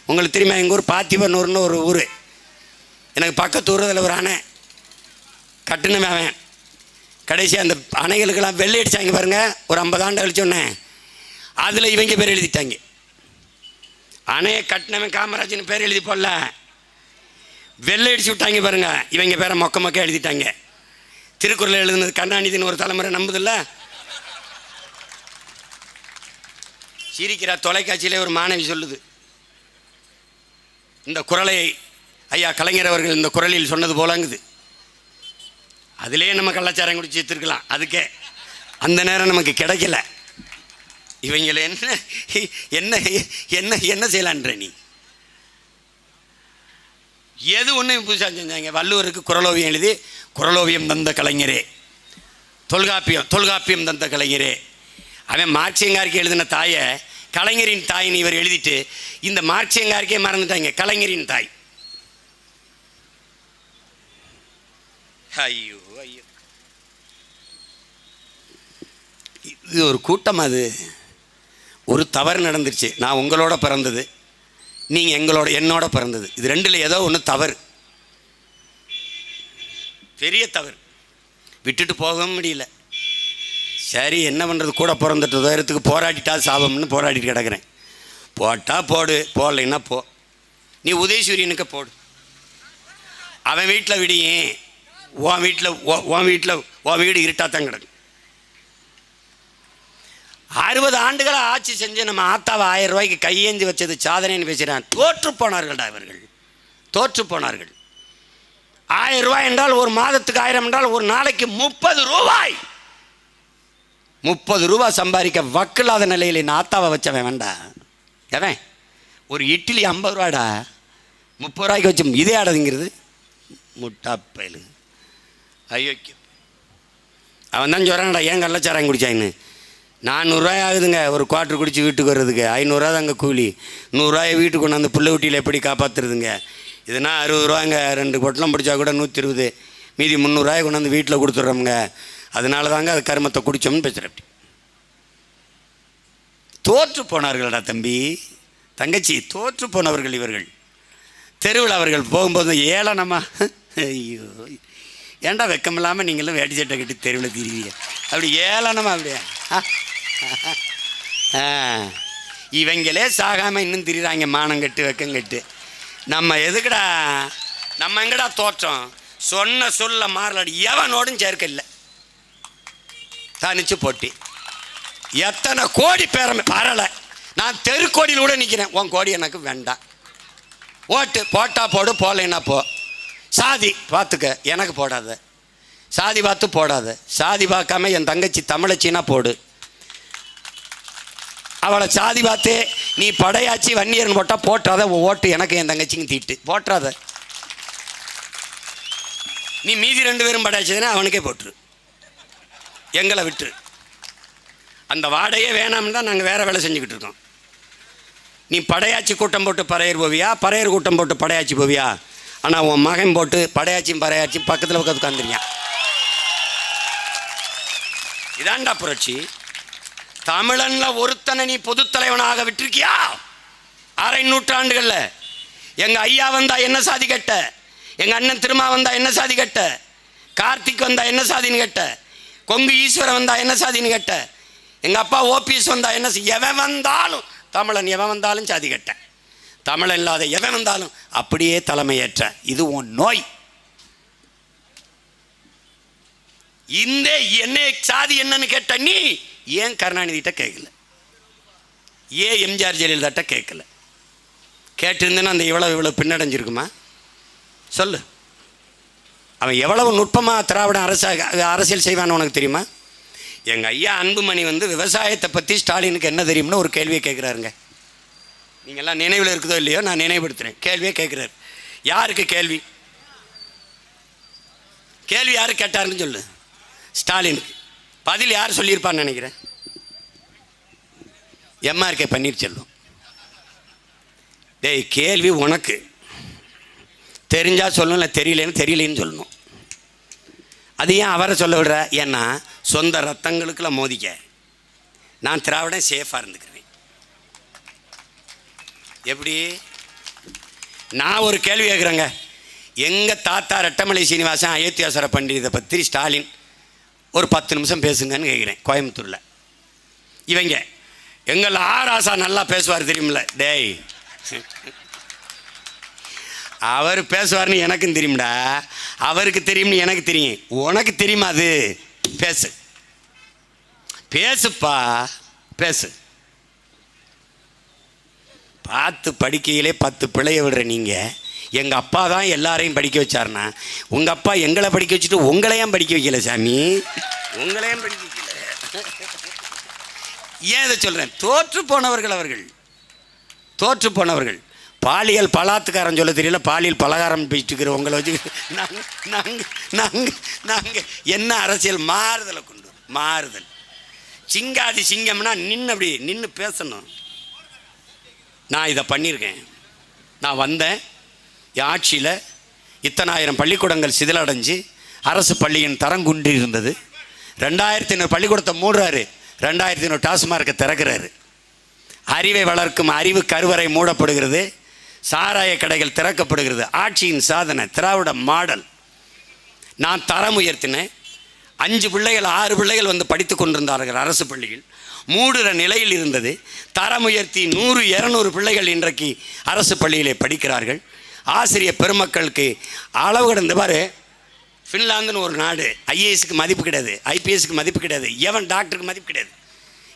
உங்களுக்கு தெரியுமா, எங்கள் ஊர் பாத்திபனூர்னு ஒரு ஊர், எனக்கு பக்கத்து ஊர், அதில் ஒரு அணை கட்டினவன் அவன். கடைசி அந்த அணைகளுக்கெல்லாம் வெள்ளை அடித்தாங்க பாருங்கள், ஒரு 50 ஆண்டு கழிச்சோன்னே அதில் இவங்க பேர் எழுதிட்டாங்க. அணையை கட்டினவன் காமராஜன் பேர் எழுதி போடல, வெள்ளை அடிச்சு விட்டாங்க பாருங்க, இவங்க பேரை மொக்க எழுதிட்டாங்க. திருக்குறள் எழுதுனது கருணாநிதினு ஒரு தலைமுறை நம்புதில்ல. சிரிக்கிற தொலைக்காட்சியிலே ஒரு மாணவி சொல்லுது, இந்த குறளை ஐயா கலைஞர் அவர்கள் இந்த குறளில் சொன்னது போலங்குது. அதிலே நம்ம கள்ளச்சாரம் குடிச்சு எடுத்துருக்கலாம், அதுக்கே அந்த நேரம் நமக்கு கிடைக்கல. இவங்கள என்ன என்ன என்ன செய்யலான்ற நீ? எது ஒன்று புதுசாக செஞ்சாங்க. வள்ளுவருக்கு குறளோவியம் எழுதி, குறளோவியம் தந்த கலைஞரே, தொல்காப்பியம் தந்த கலைஞரே. அவன் மார்க்சியங்காருக்கு எழுதின தாயை கலைஞரின் தாயின்னு இவர் எழுதிட்டு இந்த மார்க்சியங்காருக்கே மறந்துட்டாங்க, கலைஞரின் தாய். ஐயோ ஐயோ, இது ஒரு கூட்டம். அது ஒரு தவறு நடந்துருச்சு. நான் உங்களோட பிறந்தது, நீங்கள் என்னோட பிறந்தது, இது ரெண்டில் ஏதோ ஒன்று தவறு, பெரிய தவறு. விட்டுட்டு போகவும் முடியல. சரி என்ன பண்ணுறது, கூட பிறந்துட்டு தூரத்துக்கு போராடிட்டா சாபம்னு போராடிட்டு கிடக்கிறேன். போட்டால் போடு, போடலைன்னா போ. நீ உதயசூரியனுக்கு போடு, அவன் வீட்டில் விடியும், உன் வீடு இருட்டாத்தான் கிடக்கு. 60 ஆண்டுகளை ஆட்சி செஞ்சு நம்ம ஆத்தாவை 1000 ரூபாய்க்கு கையேந்தி வச்சது சாதனைன்னு பேசுகிறான். தோற்று போனார்கள்டா இவர்கள், தோற்று போனார்கள். 1000 ரூபாய் என்றால் ஒரு மாதத்துக்கு 1000 என்றால் ஒரு நாளைக்கு 30 ரூபாய். 30 ரூபாய் சம்பாதிக்க வக்கில்லாத நிலையில் நான் ஆத்தாவை வச்சவன் வேண்டா. எவன் ஒரு இட்லி 50 ரூபாடா, 30 ரூபாய்க்கு வச்சு இதே ஆடாதுங்கிறது முட்டாப்பயலு. ஐயோ, அவன் தான் சொல்கிறான்டா ஏன் கள்ளச்சாராயம் குடிச்சாயின்னு. 400 ரூபாய் ஆகுதுங்க ஒரு குவார்ட்ரு குடிச்சு வீட்டுக்கு வர்றதுக்கு. 500 ரூபா தாங்க கூலி. 100 ரூபாயை வீட்டுக்கு கொண்டு அந்த புள்ள ஊட்டியில் எப்படி காப்பாற்றுறதுங்க? இதுனா 60 ரூபாங்க. 2 பொட்டலம் பிடிச்சா கூட 120, மீதி 300 ரூபாய் கொண்டு வந்து வீட்டில் கொடுத்துட்றோமுங்க. அதனால தாங்க அது கருமத்தை குடித்தோம்னு பேசுகிறேன். அப்படி தோற்று போனார்கள்டா தம்பி தங்கச்சி, தோற்று போனவர்கள் இவர்கள். தெருவில் அவர்கள் போகும்போது ஏளனமா, ஐயோ ஏன்டா வெக்கமில்லாமல் நீங்களும் வேட்டி சட்டை கட்டி தெருவில் திரிவீங்க அப்படி ஏளனமா அப்படியே. இவங்களே சாகாமல் இன்னும் திரிகிறாங்க மானங்கட்டு வெக்கங்கட்டு. நம்ம எதுக்குடா, நம்ம எங்கடா தோற்றம்? சொன்ன சொல்ல மாறலாடி எவனோடும் சேர்க்க இல்லை. தனிச்சு போட்டி எத்தனை கோடி பேரமை பரலை. நான் தெருக்கோடியில் கூட நிற்கிறேன். உன் கோடி எனக்கு வேண்டாம். ஓட்டு போட்டா போடு, போகலைன்னா போ. சாதி பார்த்துக்க, எனக்கு போடாத. சாதி பார்த்து போடாத. சாதி பார்க்காம என் தங்கச்சி தமிழச்சின்னா போடு. அவளை சாதி பார்த்து நீ படையாச்சி வன்னியர்னு போட்டால் போட்டாத. ஓட்டு எனக்கு என் தங்கச்சிங்க தீட்டு போட்டுறாத. நீ மீதி 2 பேரும் படையாச்சதுன்னா அவனுக்கே போட்டுரு, எங்களை விட்டுரு. அந்த வாடையே வேணாம்னு தான் நாங்கள் வேறு வேலை செஞ்சுக்கிட்டு இருக்கோம். நீ படையாச்சி கூட்டம் போட்டு பறையர் போவியா, பறையர் கூட்டம் போட்டு படையாச்சி போவியா? ஆனால் உன் மகன் போட்டு படையாச்சியும் பறையாச்சியும் பக்கத்தில் பக்கத்து உட்காந்துருக்கான். இதாண்டா புரட்சி. தமிழனில் ஒருத்தனை நீ பொதுத்தலைவனாக விட்டுருக்கியா? 1/2 நூற்றாண்டுகளில் எங்கள் ஐயா வந்தா என்ன சாதி கட்ட, எங்கள் அண்ணன் திருமா வந்தா என்ன சாதி கட்ட, கார்த்திக் வந்தா என்ன சாதின்னு கட்ட, கொங்கு ஈஸ்வரன் வந்தா என்ன சாதின்னு கட்ட, எங்கள் அப்பா ஓபிஎஸ் வந்தா என்ன, எவன் வந்தாலும் தமிழன், எவன் வந்தாலும் சாதி கட்ட. தமிழன் இல்லாத எவன் வந்தாலும் அப்படியே தலைமையேற்ற. இது உன் நோய். இந்த என்ன சாதி என்னன்னு கேட்ட நீ ஏன் கருணாநிதிட்ட கேட்கல? ஏன் எம்ஜிஆர் ஜெயலலிதாட்ட கேட்கல? கேட்டிருந்தேன்னா அந்த இவ்வளவு பின்னடைஞ்சிருக்குமா? சொல்லு. அவன் எவ்வளவு நுட்பமாக திராவிட அரசியல் செய்வான்னு உனக்கு தெரியுமா? எங்கள் ஐயா அன்புமணி விவசாயத்தை பற்றி ஸ்டாலினுக்கு என்ன தெரியும்னு ஒரு கேள்வியை கேட்குறாருங்க. நீங்கள்லாம் நினைவில் இருக்குதோ இல்லையோ, நான் நினைவுபடுத்துகிறேன். கேள்வியே கேட்குறாரு. யாருக்கு கேள்வி? கேள்வி யாரு கேட்டாருன்னு சொல்லு. ஸ்டாலினுக்கு. பதில் யார் சொல்லியிருப்பான்னு நினைக்கிறேன்? எம்ஆர்கே பன்னீர்செல்வம். டேய், கேள்வி உனக்கு தெரிஞ்சால் சொல்லணும், இல்லை தெரியலேன்னு சொல்லணும். அது ஏன் அவரை சொல்ல விடுற? ஏன்னா சொந்த ரத்தங்களுக்குள்ள மோதிக்க. நான் திராவிடன் சேஃபாக இருந்துக்கிறேன். எப்படி? நான் ஒரு கேள்வி கேட்குறேங்க. எங்கள் தாத்தா ரெட்டமலை சீனிவாசன் அயோத்தியாசர பண்டிதை பற்றி ஸ்டாலின் ஒரு 10 நிமிஷம் பேசுங்கன்னு கேட்குறேன் கோயம்புத்தூரில். இவங்க எங்கள் ஆராசா நல்லா பேசுவார் தெரியுமில்ல. டேய், அவர் பேசுவார்னு எனக்கும் தெரியும்டா. அவருக்கு தெரியும்னு எனக்கு தெரியும். உனக்கு தெரியுமா? அது பேசுப்பா, பேசு. பார்த்து படிக்கையிலே 10 பிள்ளைய விடுற நீங்கள், எங்கள் அப்பா தான் எல்லாரையும் படிக்க வச்சாருன்னா, உங்கள் அப்பா எங்களை படிக்க வச்சுட்டு உங்களையும் படிக்க வைக்கல சாமி. உங்களையும் படிக்க வைக்கல. ஏன் இதை சொல்கிறேன்? தோற்று போனவர்கள் அவர்கள், தோற்று போனவர்கள். பாலியல் பலாத்துக்காரன் சொல்ல தெரியல, பாலியல் பலகாரம் பேசிட்டு இருக்கிற உங்களை வச்சு நாங்கள் என்ன அரசியல் மாறுதலை கொண்டு வரோம்? மாறுதல். சிங்காதி சிங்கம்னா அப்படி நின்று பேசணும். நான் இதை பண்ணியிருக்கேன். நான் வந்தேன், என் ஆட்சியில் இத்தனை ஆயிரம் பள்ளிக்கூடங்கள் சிதிலடைஞ்சு அரசு பள்ளியின் தரம் குன்றி இருந்தது. 2500 பள்ளிக்கூடத்தை மூடுறாரு, 2500 டாஸ்மார்க்கை திறக்கிறாரு. அறிவை வளர்க்கும் அறிவு கருவறை மூடப்படுகிறது, சாராய கடைகள் திறக்கப்படுகிறது. ஆட்சியின் சாதனை திராவிட மாடல். நான் தரம் உயர்த்தினேன். 5 பிள்ளைகள் 6 பிள்ளைகள் படித்து கொண்டிருந்தார்கள் அரசு பள்ளியில். மூடுற நிலையில் இருந்தது. தரம் உயர்த்தி 100-200 பிள்ளைகள் இன்றைக்கு அரசு பள்ளியிலே படிக்கிறார்கள். ஆசிரியர் பெருமக்களுக்கு அளவு கடந்த பாரு. ஃபின்லாந்துன்னு ஒரு நாடு, ஐஏஎஸ்க்கு மதிப்பு கிடையாது, ஐபிஎஸ்க்கு மதிப்பு கிடையாது, எவன் டாக்டருக்கு மதிப்பு கிடையாது.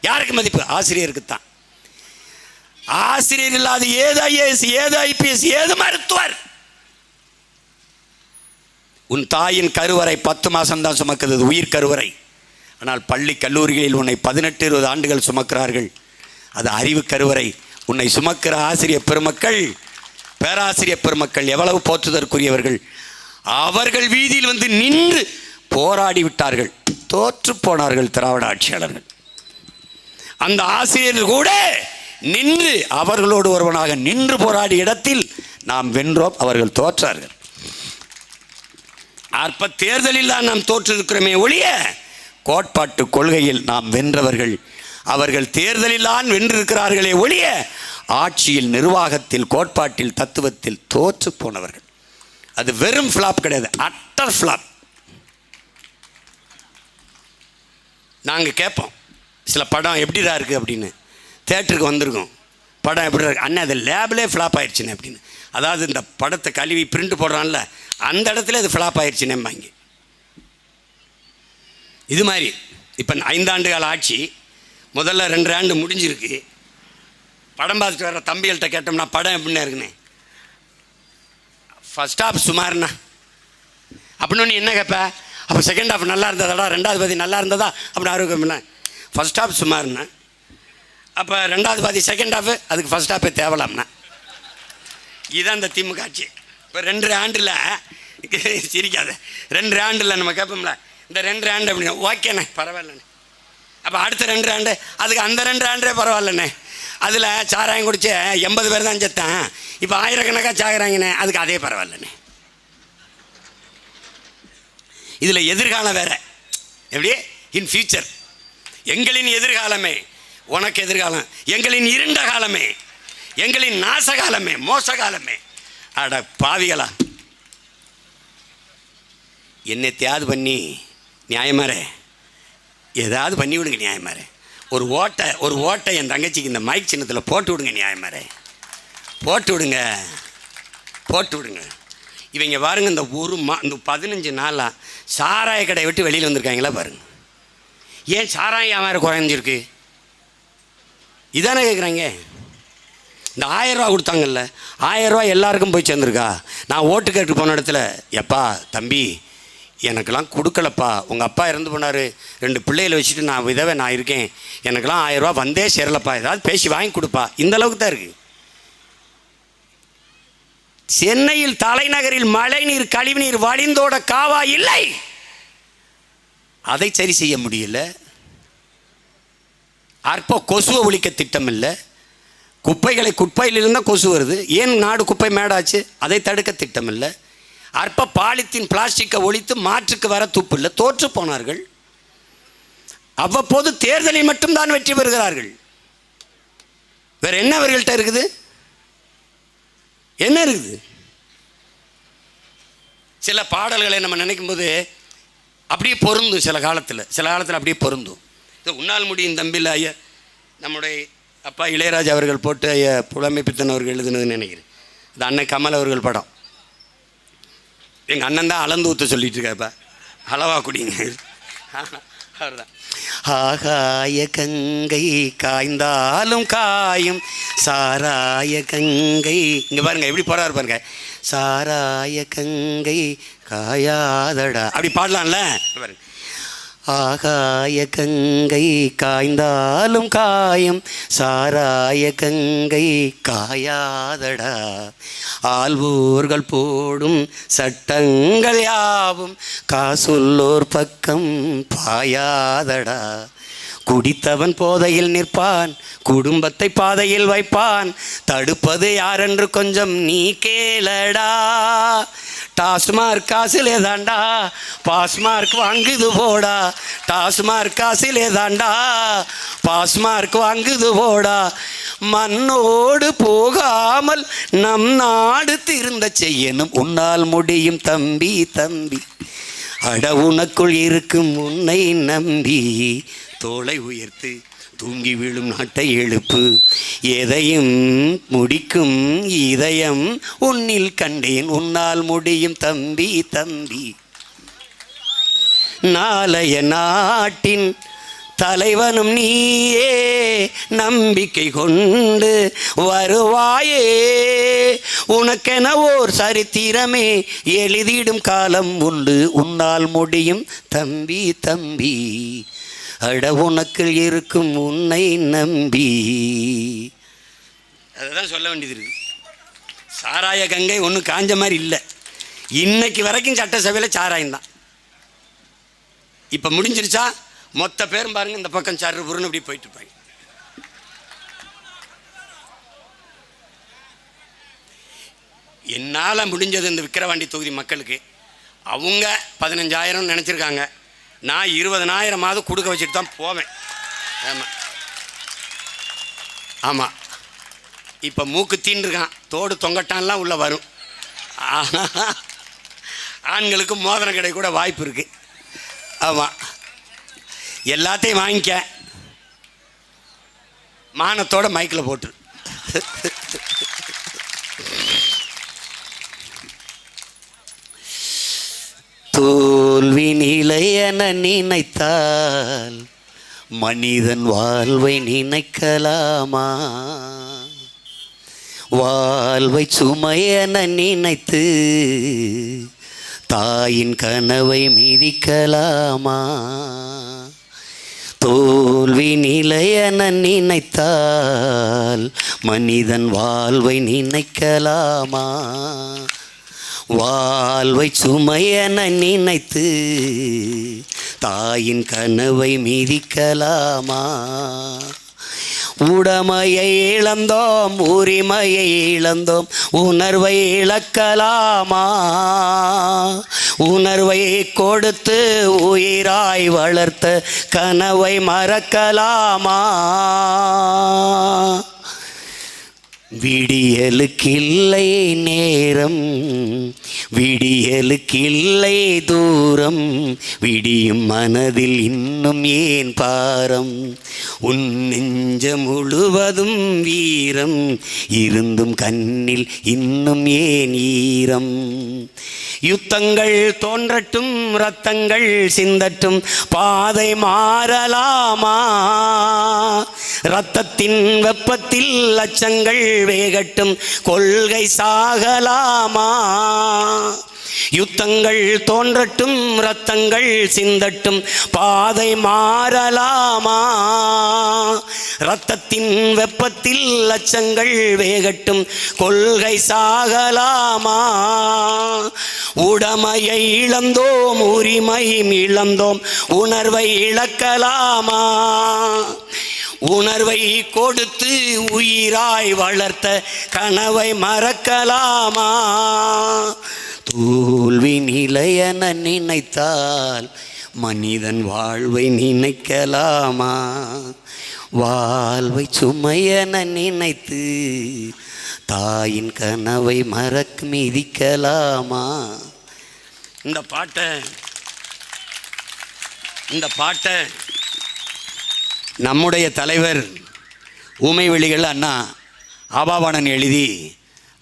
யாருக்கு மதிப்பு? ஆசிரியருக்கு தான். ஆசிரியர் இல்லாத ஏது ஐஏஎஸ், ஏது ஐபிஎஸ், ஏது மருத்துவர்? உன் தாயின் கருவறை 10 மாதம்தான் சுமக்குது, உயிர் கருவறை. ஆனால் பள்ளி கல்லூரிகளில் உன்னை 18-20 ஆண்டுகள் சுமக்கிறார்கள். அது அறிவு கருவறை. உன்னை சுமக்கிற ஆசிரியர் பெருமக்கள், பேராசிரியர் பெருமக்கள் எவ்வளவு போற்றுதற்குரியவர்கள். அவர்கள் வீதியில் வந்து நின்று போராடி விட்டார்கள், தோற்று போனார்கள் திராவிட ஆட்சியாளர்கள். அந்த ஆசிரியர்கள் கூட நின்று அவர்களோடு ஒருவனாக நின்று போராடிய இடத்தில் நாம் வென்றோம், அவர்கள் தோற்றார்கள். அற்ப தேர்தலில் தான் நாம் தோற்றிருக்கிறோமே ஒழிய கோட்பாட்டு கொள்கையில் நாம் வென்றவர்கள். அவர்கள் தேர்தலில் தான் வென்றிருக்கிறார்களே ஒழிய ஆட்சியில், நிர்வாகத்தில், கோட்பாட்டில், தத்துவத்தில் தோற்று போனவர்கள். அது வெறும் ஃப்ளாப் கிடையாது, அட்டர் ஃப்ளாப். நாங்கள் கேட்போம், சில படம் எப்படிடா இருக்குது அப்படின்னு. தேட்டருக்கு வந்திருக்கோம், படம் எப்படி இருக்கு அண்ணன், அது லேபிலே ஃப்ளாப் ஆயிடுச்சுன்னு அப்படின்னு. அதாவது இந்த படத்தை கழுவி பிரிண்ட் போடுறான்ல, அந்த இடத்துல அது ஃப்ளாப் ஆயிடுச்சுன்னேம்பாங்க. இது மாதிரி இப்போ 5 ஆண்டு கால ஆட்சி, முதல்ல 2 ஆண்டு முடிஞ்சிருக்கு. படம் பார்த்துட்டு வர தம்பிகள்கிட்ட கேட்டோம்னா படம் எப்படின்னா இருக்குண்ணே, ஃபர்ஸ்ட் ஹாஃப் சுமார்ண்ணா அப்படின்னு என்ன கேட்ப. அப்போ செகண்ட் ஹாஃப் நல்லா இருந்ததாடா, 2வது பாதி நல்லா இருந்ததா அப்படின்னு ஆரோக்கியம்னா. ஃபர்ஸ்ட் ஹாஃப் சுமார்ண்ணா, அப்போ 2வது பாதி செகண்ட் ஹாஃபு, அதுக்கு ஃபர்ஸ்ட் ஹாஃபே தேவலாம்ண்ணா. இதுதான் இந்த திமுக ஆட்சி. இப்போ 2 ஆண்டில் சிரிக்காத, 2 ஆண்டில் நம்ம கேட்போம்ல, இந்த 2 ஆண்டு அப்படின்னா ஓகேண்ணே பரவாயில்லண்ணே. அப்போ அடுத்த 2 ஆண்டு, அதுக்கு அந்த 2 ஆண்டே பரவாயில்லண்ணே. அதில் சாராயம் குடிச்சு 80 பேர் தான் செத்தான், இப்போ ஆயிரக்கணக்காக சாகுறாங்கண்ணே, அதுக்கு அதே பரவாயில்லண்ணே. இதில் எதிர்காலம் வேற. எப்படி? இன் ஃபியூச்சர், எங்களின் எதிர்காலமே உனக்கு எதிர்காலம், எங்களின் இருண்ட காலமே, எங்களின் நாச காலமே, மோச காலமே. அட பாவிகளா, என்னை தியாது பண்ணி நியாயமாரே ஏதாவது பண்ணி விடுங்க நியாயமாரே. ஒரு ஓட்டை என் தங்கச்சிக்கு இந்த மைக் சின்னத்தில் போட்டு விடுங்க நியாயமாரே, போட்டு விடுங்க. இவங்க பாருங்க, இந்த இந்த 15 நாளாக சாராய கடையை விட்டு வெளியில் வந்திருக்காங்களா பாருங்க. ஏன் சாராயம் வியாபாரம் குறைஞ்சிருக்கு? இதானே கேட்குறாங்க. இந்த 1000 ரூபா கொடுத்தாங்கல்ல, 1000 ரூபா எல்லாருக்கும் போய் சேர்ந்துருக்கா? நான் ஓட்டு கேட்டு போன இடத்துல, எப்பா தம்பி எனக்கெல்லாம் கொடுக்கலப்பா, உங்கள் அப்பா இறந்து போனார், 2 பிள்ளைகளை வச்சுட்டு நான் விதவை நான் இருக்கேன், எனக்கெல்லாம் 1000 ரூபா வந்தே சேரலப்பா, ஏதாவது பேசி வாங்கி கொடுப்பா, இந்த அளவுக்கு தான் இருக்குது. சென்னையில் தலைநகரில் மழைநீர் கழிவுநீர் வழிந்தோட காவா இல்லை, அதை சரி செய்ய முடியல. அற்ப கொசுவை ஒழிக்க திட்டம் இல்லை. குப்பையில் இருந்தால் கொசு வருது, ஏன் நாடு குப்பை மேடாச்சு, அதை தடுக்க திட்டம் இல்லை. அற்ப பாலித்தீன் பிளாஸ்டிக்கை ஒழித்து மாற்றுக்கு வர துப்பு இல்லை, தோற்று போனார்கள். அவ்வப்போது தேர்தலில் மட்டும்தான் வெற்றி பெறுகிறார்கள். வேற என்ன அவர்கள்ட்ட இருக்குது? என்ன இருக்குது? சில பாடல்களை நம்ம நினைக்கும் போது அப்படியே பொருந்தும், சில காலத்தில் அப்படியே பொருந்தும். இது உன்னால் முடியும் தம்பியில் ஐயா நம்முடைய அப்பா இளையராஜா அவர்கள் போட்டு ஐயா புலமை பித்தன் அவர்கள் எழுதுனதுன்னு நினைக்கிறேன். இது அண்ணன் கமல் அவர்கள் படம். எங்கள் அண்ணன் தான் அளந்து ஊற்ற சொல்லிட்டு இருக்காப்பா, அளவா குடிங்க அவர் தான். ஆகாய கங்கை காய்ந்தாலும் காயும் சாராய கங்கை. இங்கே பாருங்க எப்படி போறாரு பாருங்க, சாராய கங்கை காயாதடா, அப்படி பாடலாம்ல பாருங்க. ஆகாய கங்கை காய்ந்தாலும் காயும் சாராய கங்கை காயாதடா, ஆள்வோர்கள் போடும் சட்டங்கள் யாவும் காசுள்ளோர் பக்கம் பாயாதடா, குடித்தவன் போதையில் நிற்பான், குடும்பத்தை பாதையில் வைப்பான், தடுப்பது யாரென்று கொஞ்சம் நீ கேளடா, டாஸ்மார்க் காசிலே தாண்டா பாஸ்மார்க் வாங்குது போடா, டாஸ்மார்க் காசிலே தாண்டா பாஸ்மார்க் வாங்குது போடா, மண்ணோடு போகாமல் நம் நாடு திருந்த செய்யணும், உன்னால் முடியும் தம்பி தம்பி, அட உனக்குள் இருக்கும் உன்னை நம்பி, தோளை உயர்த்து தூங்கி விழும் நாட்டை எழுப்பு, எதையும் முடிக்கும் இதயம் உன்னில் கண்டேன், உன்னால் முடியும் தம்பி தம்பி. நாளைய நாட்டின் தலைவனும் நீயே, நம்பிக்கை கொண்டு வருவாயே, உனக்கென ஓர் சரித்திரமே எழுதிடும் காலம் உண்டு, உன்னால் முடியும் தம்பி தம்பி, அட உனக்கு இருக்கும் உன்னை நம்பி. அதுதான் சொல்ல வேண்டியது இருக்கு. சாராய கங்கை ஒன்றும் காஞ்ச மாதிரி இல்லை. இன்னைக்கு வரைக்கும் சட்டசபையில் சாராயம்தான். இப்போ முடிஞ்சிருச்சா? மொத்த பேரும் பாருங்க இந்த பக்கம் சாரு புருன்னு இப்படி போயிட்டு இருப்பாங்க. என்னால் முடிஞ்சது இந்த விக்கிரவாண்டி தொகுதி மக்களுக்கு, அவங்க 15,000 நினச்சிருக்காங்க, நான் 20,000 கொடுக்க வச்சுட்டு தான் போவேன். ஆமாம் ஆமாம். இப்போ மூக்கு தீண்டிருக்கான், தோடு தொங்கட்டான்லாம் உள்ளே வரும். ஆண்களுக்கு மோதிர கடை கூட வாய்ப்பு இருக்குது. ஆமாம், எல்லாத்தையும் வாங்கிக்க, மானத்தோட மைக்கில் போட்டு. தோல்வி நிலையென நினைத்தால் மனிதன் வாழ்வை நினைக்கலாமா? வாழ்வை சுமையென நினைத்து தாயின் கனவை மிதிக்கலாமா? தோல்வி நிலையென நினைத்தால் மனிதன் வாழ்வை நினைக்கலாமா? வாழ்வை சுமையென நினைத்து தாயின் கனவை மிதிக்கலாமா? உடமையை இழந்தோம், உரிமையை இழந்தோம், உணர்வை இழக்கலாமா? உணர்வை கொடுத்து உயிராய் வளர்த்த கனவை மறக்கலாமா? விடியலுக்கில்லை நேரம், விடியலுக்கில்லை தூரம், விடியும் மனதில் இன்னும் ஏன் பாரம்? உன் நெஞ்ச முழுவதும் வீரம் இருந்தும் கண்ணில் இன்னும் ஏன் ஈரம்? யுத்தங்கள் தோன்றட்டும், இரத்தங்கள் சிந்தட்டும், பாதை மாறலாமா? இரத்தத்தின் வெப்பத்தில் லட்சங்கள் வேகட்டும், கொள்கை சாகலாமா? யுத்தங்கள் தோன்றட்டும், இரத்தங்கள் சிந்தட்டும், பாதை மாறலாமா? இரத்தத்தின் வெப்பத்தில் லட்சங்கள் வேகட்டும், கொள்கை சாகலாமா? உடமையை இழந்தோம், உரிமையும் இழந்தோம், உணர்வை இழக்கலாமா? உணர்வை கொடுத்து உயிராய் வளர்த்த கனவை மறக்கலாமா? தோல்வி நிலையென நினைத்தால் மனிதன் வாழ்வை நினைக்கலாமா? வாழ்வை சுமையென நினைத்து தாயின் கனவை மிதிக்கலாமா? இந்த பாட்டை நம்முடைய தலைவர் ஊமை வெளிகள் அண்ணா ஆபாபாணன் எழுதி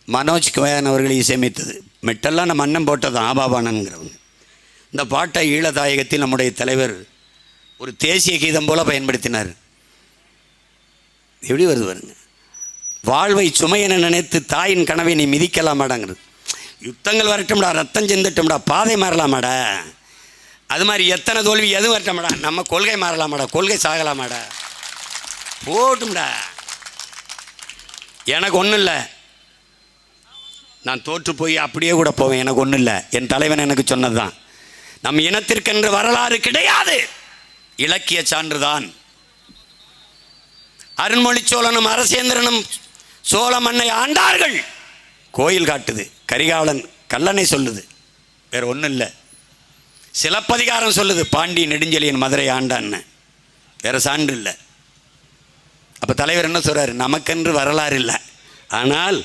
மனோஜ் கோயன் அவர்கள் இசையமைத்தது. மெட்டெல்லாம் நம்ம அண்ணன் போட்டதான் ஆபாபாணன்கிறவங்க. இந்த பாட்டை ஈழதாயகத்தில் நம்முடைய தலைவர் ஒரு தேசிய கீதம் போல பயன்படுத்தினார். எப்படி வருது பாருங்க. வாழ்வை சுமையென நினைத்து தாயின் கனவை நீ மிதிக்கலாமாடாங்கிறது. யுத்தங்கள் வரட்டும்டா, ரத்தம் சிந்தட்டும்டா, பாதை மாறலாமாடா, அது மாதிரி எத்தனை தோல்வி எதுவும் வரட்டமாடா, நம்ம கொள்கை மாறலாமாடா, கொள்கை சாகலாமாடா, போட்டும்டா. எனக்கு ஒன்றும் இல்லை, நான் தோற்று போய் அப்படியே கூட போவேன், எனக்கு ஒன்றும் இல்லை. என் தலைவன் எனக்கு சொன்னது தான். நம் இனத்திற்கென்று வரலாறு கிடையாது, இலக்கிய சான்றுதான். அருண்மொழி சோழனும் அரசேந்திரனும் சோழ மண்ணை ஆண்டார்கள், கோயில் காட்டுது, கரிகாலன் கல்லணை சொல்லுது, வேற ஒன்றும் இல்லை. சிலப்பதிகாரம் சொல்லுது பாண்டி நெடுஞ்செழியன் மதுரை ஆண்டான்னு, வேற சான்று இல்லை. அப்போ தலைவர் என்ன சொல்றாரு? நமக்கென்று வரலாறு இல்லை, ஆனால்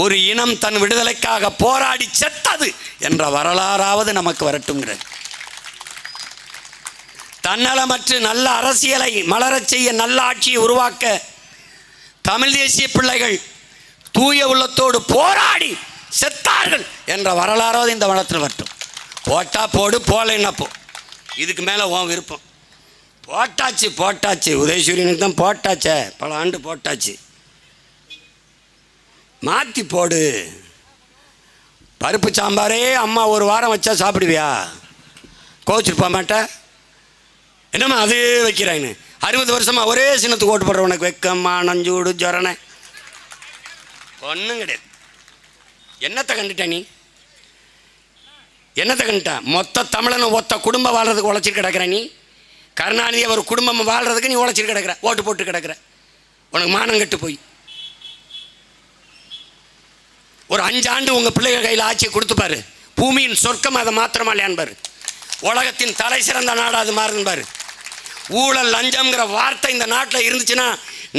ஒரு இனம் தன் விடுதலைக்காக போராடி செத்தது என்ற வரலாறாவது நமக்கு வரட்டும்ங்கிறது. தன்னலமற்று நல்ல அரசியலை மலரச் செய்ய, நல்ல ஆட்சியை உருவாக்க தமிழ் தேசிய பிள்ளைகள் தூய உள்ளத்தோடு போராடி செத்தார்கள் என்ற வரலாறாவது இந்த வளத்தில் வரட்டும். போட்டா போடு, போலைன்னா போ. இதுக்கு மேலே உன் விருப்பம். போட்டாச்சு உதயசூரியனுக்கு தான் போட்டாச்சே, பல ஆண்டு போட்டாச்சு. மாற்றி போடு. பருப்பு சாம்பாரே அம்மா ஒரு வாரம் வச்சா சாப்பிடுவியா? கோச்சிட்டு போக மாட்டேன். என்னம்மா அது வைக்கிறாங்கன்னு 60 வருஷமாக ஒரே சின்னத்துக்கு ஓட்டு போடுற உனக்கு வெக்கம்மா நஞ்சூடு ஜொரணை ஒன்றும் கிடையாது. என்னத்தை கண்டுட்ட நீ? என்னத்தை கண்டுட்ட? மொத்த தமிழனும் ஒத்த குடும்பம் வாழ்றதுக்கு உழைச்சிட்டு கிடக்கிற நீ. கருணாநிதி ஒரு குடும்பம் வாழ்றதுக்கு நீ உழைச்சிட்டு கிடக்கிற, ஓட்டு போட்டு கிடக்கிற. உனக்கு மானம் கெட்டு போய் ஒரு 5 ஆண்டு உங்கள் பிள்ளைகள் கையில் ஆட்சியை கொடுத்துப்பாரு. பூமியின் சொர்க்கம் அதை மாத்திரமா இல்லையான்பாரு. உலகத்தின் தலை சிறந்த நாடு அது மாறுபாரு. ஊழல் லஞ்சம்ங்கிற வார்த்தை இந்த நாட்டில் இருந்துச்சுன்னா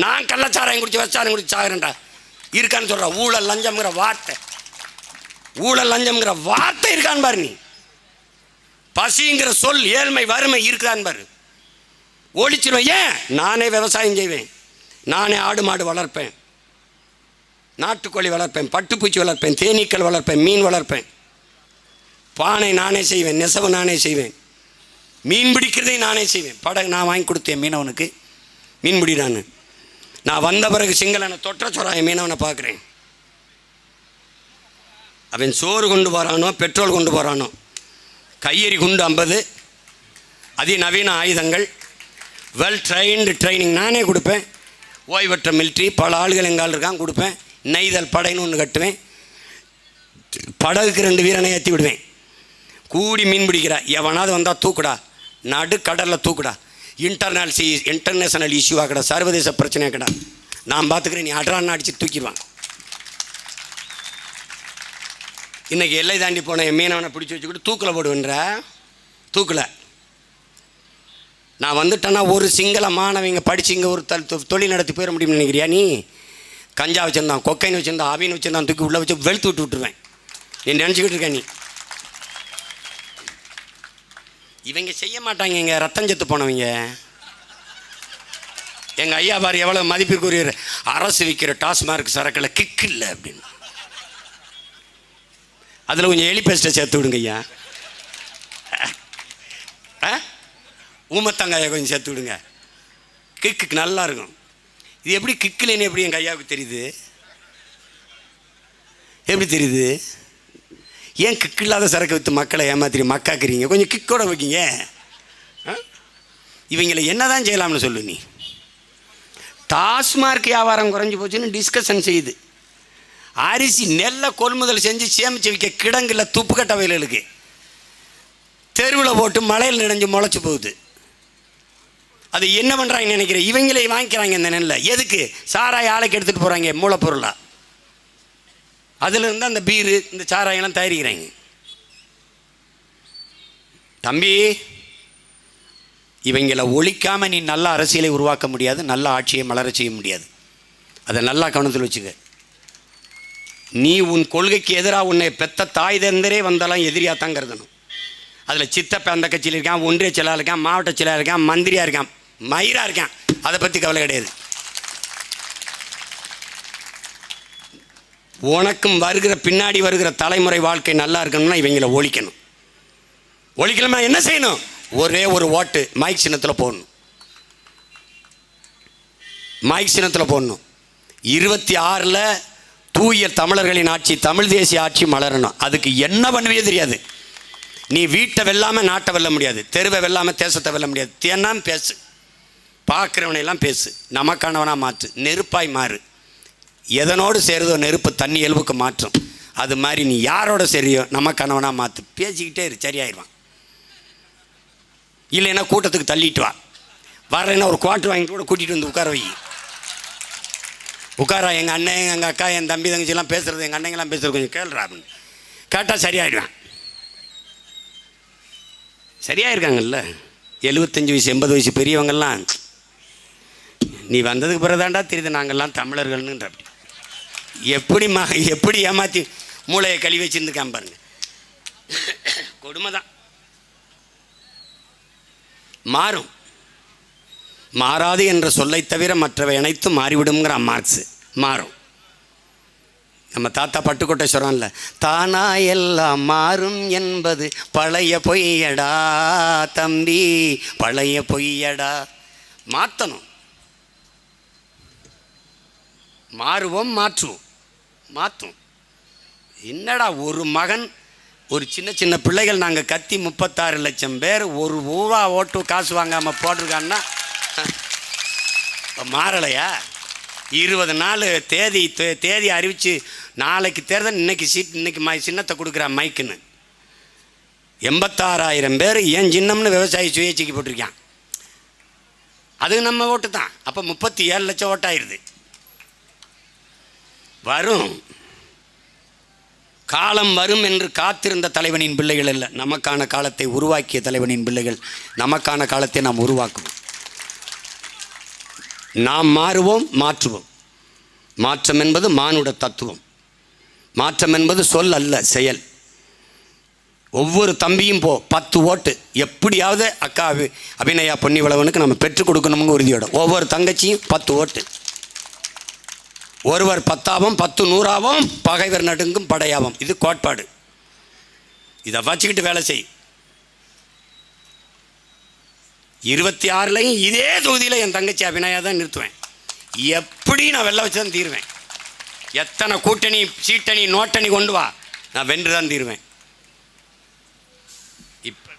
நான் கள்ளச்சாராயம் குடிச்சு வச்சாரம் குடிச்சு சாகிறேன்டா இருக்கான்னு சொல்கிற. ஊழல் லஞ்சம்ங்கிற வார்த்தை இருக்கான்னு பாரு. நீ பசிங்கிற சொல், ஏழ்மை வறுமை இருக்குதான்னு பாரு. ஒழிச்சிருவேன். ஏன்? நானே விவசாயம் செய்வேன், நானே ஆடு மாடு வளர்ப்பேன், நாட்டுக்கோழி வளர்ப்பேன், பட்டுப்பூச்சி வளர்ப்பேன், தேனீக்கள் வளர்ப்பேன், மீன் வளர்ப்பேன், பானை நானே செய்வேன், நெசவு நானே செய்வேன், மீன் பிடிக்கிறதையும் நானே செய்வேன். படகு நான் வாங்கி கொடுத்தேன் மீனவனுக்கு, மீன் பிடி. நான் வந்த பிறகு சிங்களனை தொற்ற சொறாய மீனவனை பார்க்குறேன். அவன் சோறு கொண்டு போகிறானோ பெட்ரோல் கொண்டு போகிறானோ, கையெறி குண்டு 50, அதிநவீன ஆயுதங்கள், வெல் ட்ரைனிங் நானே கொடுப்பேன். ஓய்வற்ற மிலிட்ரி பல ஆளுகள் எங்கால் இருக்கான் கொடுப்பேன். நெய்தல் படைன்னு ஒன்று கட்டுவேன். படகுக்கு 2 வீரனை ஏற்றி விடுவேன். கூடி மீன் பிடிக்கிற எவனாவது வந்தால் தூக்குடா, நடு கடலில் தூக்குடா. இன்டர்நேஷனல் இஷ்யூவாக கடை, சர்வதேச பிரச்சனையாக கடை, நான் பார்த்துக்கிறேன். நீ அட்ரான்னு அடித்து தூக்கிடுவான். இன்றைக்கி எல்லை தாண்டி போன என் மீனவனை பிடிச்சி வச்சுக்கிட்டு தூக்கில் போடுவேன்ற. தூக்கில் நான் வந்துட்டேன்னா ஒரு சிங்கள மாணவங்க படித்து இங்கே ஒரு தொழில் நடத்தி போயிட முடியும்னு நினைக்கிறியா நீ? கஞ்சா வச்சுருந்தான், கொக்கைன்னு வச்சுருந்தான், அவின்னு வச்சுருந்தான், தூக்கி உள்ளே வச்சு வெளுத்து விட்டுருவேன். நீ நினச்சிக்கிட்டு இருக்க நீ. இவங்க செய்ய மாட்டாங்க. இங்கே ரத்தம் செத்து போனவங்க. எங்கள் ஐயா பாரு எவ்வளோ மதிப்பிற்குரிய அரசு விற்கிற டாஸ்மார்க் சரக்கில் கிக்கு இல்லை அப்படின்னு. அதில் கொஞ்சம் எலி பேஸ்ட்டை சேர்த்து விடுங்க ஐயா. ஊமத்தங்காயை கொஞ்சம் சேர்த்து விடுங்க, கிக்கு நல்லா இருக்கும். இது எப்படி கிக்குலேன்னு எப்படி எங்கள் ஐயாவுக்கு தெரியுது? எப்படி தெரியுது? ஏன் கிக்கு இல்லாத சரக்கு விற்று மக்களை ஏமாத்திரி மக்காக்குறீங்க? கொஞ்சம் கிக்கோட வைக்கிங்க. இவங்களை என்ன தான் செய்யலாம்னு சொல்லு நீ. டாஸ்மார்க் வியாபாரம் குறைஞ்சி போச்சுன்னு டிஸ்கஷன் செய்யுது. அரிசி நெல்லை கொள்முதல் செஞ்சு சேமிச்சு வைக்க கிடங்குல துப்புக்கட்ட வயலுக்கு தெருவில் போட்டு மழையில் நினைஞ்சு முளைச்சி போகுது. அது என்ன பண்ணுறாங்கன்னு நினைக்கிறேன். இவங்களே வாங்கிக்கிறாங்க இந்த நெல்லை. எதுக்கு? சாராய ஆலைக்கு எடுத்துகிட்டு போகிறாங்க மூலப்பொருளாக. அதிலிருந்து அந்த பீரு இந்த சாராயெல்லாம் தயாரிக்கிறாங்க. தம்பி, இவங்களை ஒழிக்காமல் நீ நல்ல அரசியலை உருவாக்க முடியாது, நல்ல ஆட்சியை மலர செய்ய முடியாது. அதை நல்லா கவனத்தில் வச்சுக்க. நீ உன் கொள்கைக்கு எதிராக உன்னை பெத்த தாய் தந்தரே வந்தாலும் எதிரியாக தான் கருதணும். அதில் சித்தப்ப அந்த கட்சியில் இருக்கான், ஒன்றிய செயலாளர் இருக்கான், மாவட்ட செயலாளர் இருக்கான், மந்திரியாக இருக்கான், மயிராக இருக்கான். அதை பற்றி கவலை கிடையாது. உனக்கும் பின்னாடி வருகிற தலைமுறை வாழ்க்கை நல்லா இருக்கணும்னா இவங்களை ஒழிக்கணும். ஒழிக்கணும்னா என்ன செய்யணும்? ஒரே ஒரு ஓட்டு மைக் சின்னத்தில் போடணும். மைக் சின்னத்தில் போடணும். 26 தூய தமிழர்களின் ஆட்சி, தமிழ் தேசிய ஆட்சி மலரணும். அதுக்கு என்ன பண்ணுவே தெரியாது. நீ வீட்டை வெல்லாமல் நாட்டை வெல்ல முடியாது, தெருவை வெல்லாமல் தேசத்தை வெல்ல முடியாது. தேனாம் பேசு, பார்க்குறவனையெல்லாம் பேசு, நமக்கானவனாக மாற்று, நெருப்பாய் மாறு. எதனோடு சேருதோ நெருப்பு தண்ணி இயல்புக்கு மாற்றும். அது மாதிரி நீ யாரோட சரியோ நமக்கானவனாக மாற்று. பேசிக்கிட்டே இரு, சரியாயிடுவான். இல்லைன்னா கூட்டத்துக்கு தள்ளிட்டு வா. வரலைன்னா ஒரு குவார்ட்ரு வாங்கிட்டு கூட கூட்டிகிட்டு வந்து உட்கார வை. உட்காரா, எங்கள் அண்ணன் எங்கள் அக்கா என் தம்பி தங்கச்சிலாம் பேசுகிறது, எங்கள் அண்ணங்கெல்லாம் பேசுகிறது கொஞ்சம் கேள்றா அப்படின்னு கேட்டால் சரியாயிடுவேன். சரியாக இருக்காங்கல்ல 75 வயசு 80 வயசு பெரியவங்கள்லாம். நீ வந்ததுக்கு பிறகுதாண்டா தெரியுது நாங்கள்லாம் தமிழர்கள்னுன்ற. எப்படி ஏமாற்றி மூளையை கழுவி வச்சுருந்துக்காம பாருங்க. கொடுமை தான். மாறும். மாறாது என்ற சொல்லை தவிர மற்றவை அனைத்தும் மாறிவிடுங்கிற மார்க்ஸ். மாறும். நம்ம தாத்தா பட்டுக்கோட்டை சொல்கிறான்ல, தானா எல்லாம் மாறும் என்பது பழைய பொய்யடா தம்பி, பழைய பொய்யடா. மாற்றணும், மாறுவோம், மாற்றுவோம், மாற்றும். என்னடா ஒரு மகன், ஒரு சின்ன சின்ன பிள்ளைகள் நாங்கள் கத்தி 36 லட்சம் பேர் ஒரு ரூபா ஓட்டு காசு வாங்காமல் போட்டிருக்கான்னா மாறலையா? 20 நாள் தேதி அறிவித்து நாளைக்கு தேர்தல், இன்னைக்கு சீட், இன்னைக்கு சின்னத்தை கொடுக்குறான் மைக்குன்னு. 86,000 பேர் ஏன் சின்னம்னு விவசாயி சுயேட்சைக்கு போட்டிருக்கான். அது நம்ம ஓட்டு தான். அப்போ 37 லட்சம் ஓட்டாயிருது. வரும் காலம் வரும் என்று காத்திருந்த தலைவனின் பிள்ளைகள் அல்ல, நமக்கான காலத்தை உருவாக்கிய தலைவனின் பிள்ளைகள். நமக்கான காலத்தை நாம் உருவாக்குவோம், நாம் மாறுவோம், மாற்றுவோம். மாற்றம் என்பது மானுட தத்துவம். மாற்றம் என்பது சொல் அல்ல, செயல். ஒவ்வொரு தம்பியும் 10 ஓட்டு எப்படியாவது அக்கா அபிநயா பொன்னிவளவனுக்கு நம்ம பெற்றுக் கொடுக்கணும்னு உறுதியோட. ஒவ்வொரு தங்கச்சியும் 10 ஓட்டு. ஒருவர் 10ஆவும் 10 100ஆவும் பகைவர் நடுங்கும் படையாவும். இது கோட்பாடு. இதை வச்சுக்கிட்டு வேலை செய். 26லையும் இதே தொகுதியில் என் தங்கச்சி அபிநயா தான் நிறுத்துவேன். எப்படி நான் வெள்ள வச்சு தான் தீருவேன். எத்தனை கூட்டணி சீட்டணி நோட்டணி கொண்டு வா, நான் வென்று தான் தீருவேன். இப்போ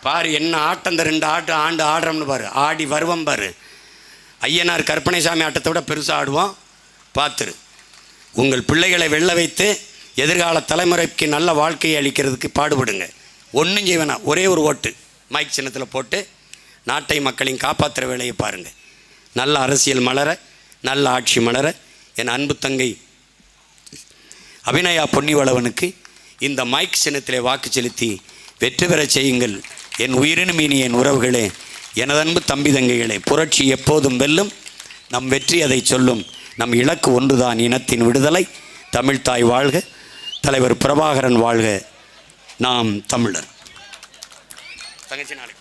பாரு என்ன ஆட்டம், இந்த 2 ஆண்டு ஆடுறோம்னு பாரு, ஆடி வருவம் பாரு. ஐயனார் கற்பனைசாமி ஆட்டத்தை விட பெருசாக ஆடுவோம், பார்த்துரு. உங்கள் பிள்ளைகளை வெல்ல வைத்து எதிர்கால தலைமுறைக்கு நல்ல வாழ்க்கையை அளிக்கிறதுக்கு பாடுபடுங்க. ஒன்றும் செய்வேனா, ஒரே ஒரு ஓட்டு மைக் சின்னத்தில் போட்டு நாட்டை மக்களையும் காப்பாற்றுற வேலையை பாருங்கள். நல்ல அரசியல் மலர, நல்ல ஆட்சி மலர, என் அன்பு தங்கை அபிநயா பொன்னிவளவனுக்கு இந்த மைக் சின்னத்திலே வாக்கு செலுத்தி வெற்றி பெற செய்யுங்கள். என் உயிரினும் இனி என் உறவுகளே, எனதன்பு தம்பி தங்கைகளே, புரட்சி எப்போதும் வெல்லும், நம் வெற்றி அதை சொல்லும். நம் இலக்கு ஒன்றுதான், இனத்தின் விடுதலை. தமிழ்தாய் வாழ்க, தலைவர் பிரபாகரன் வாழ்க, நாம் தமிழர். தங்கச்சி நாளை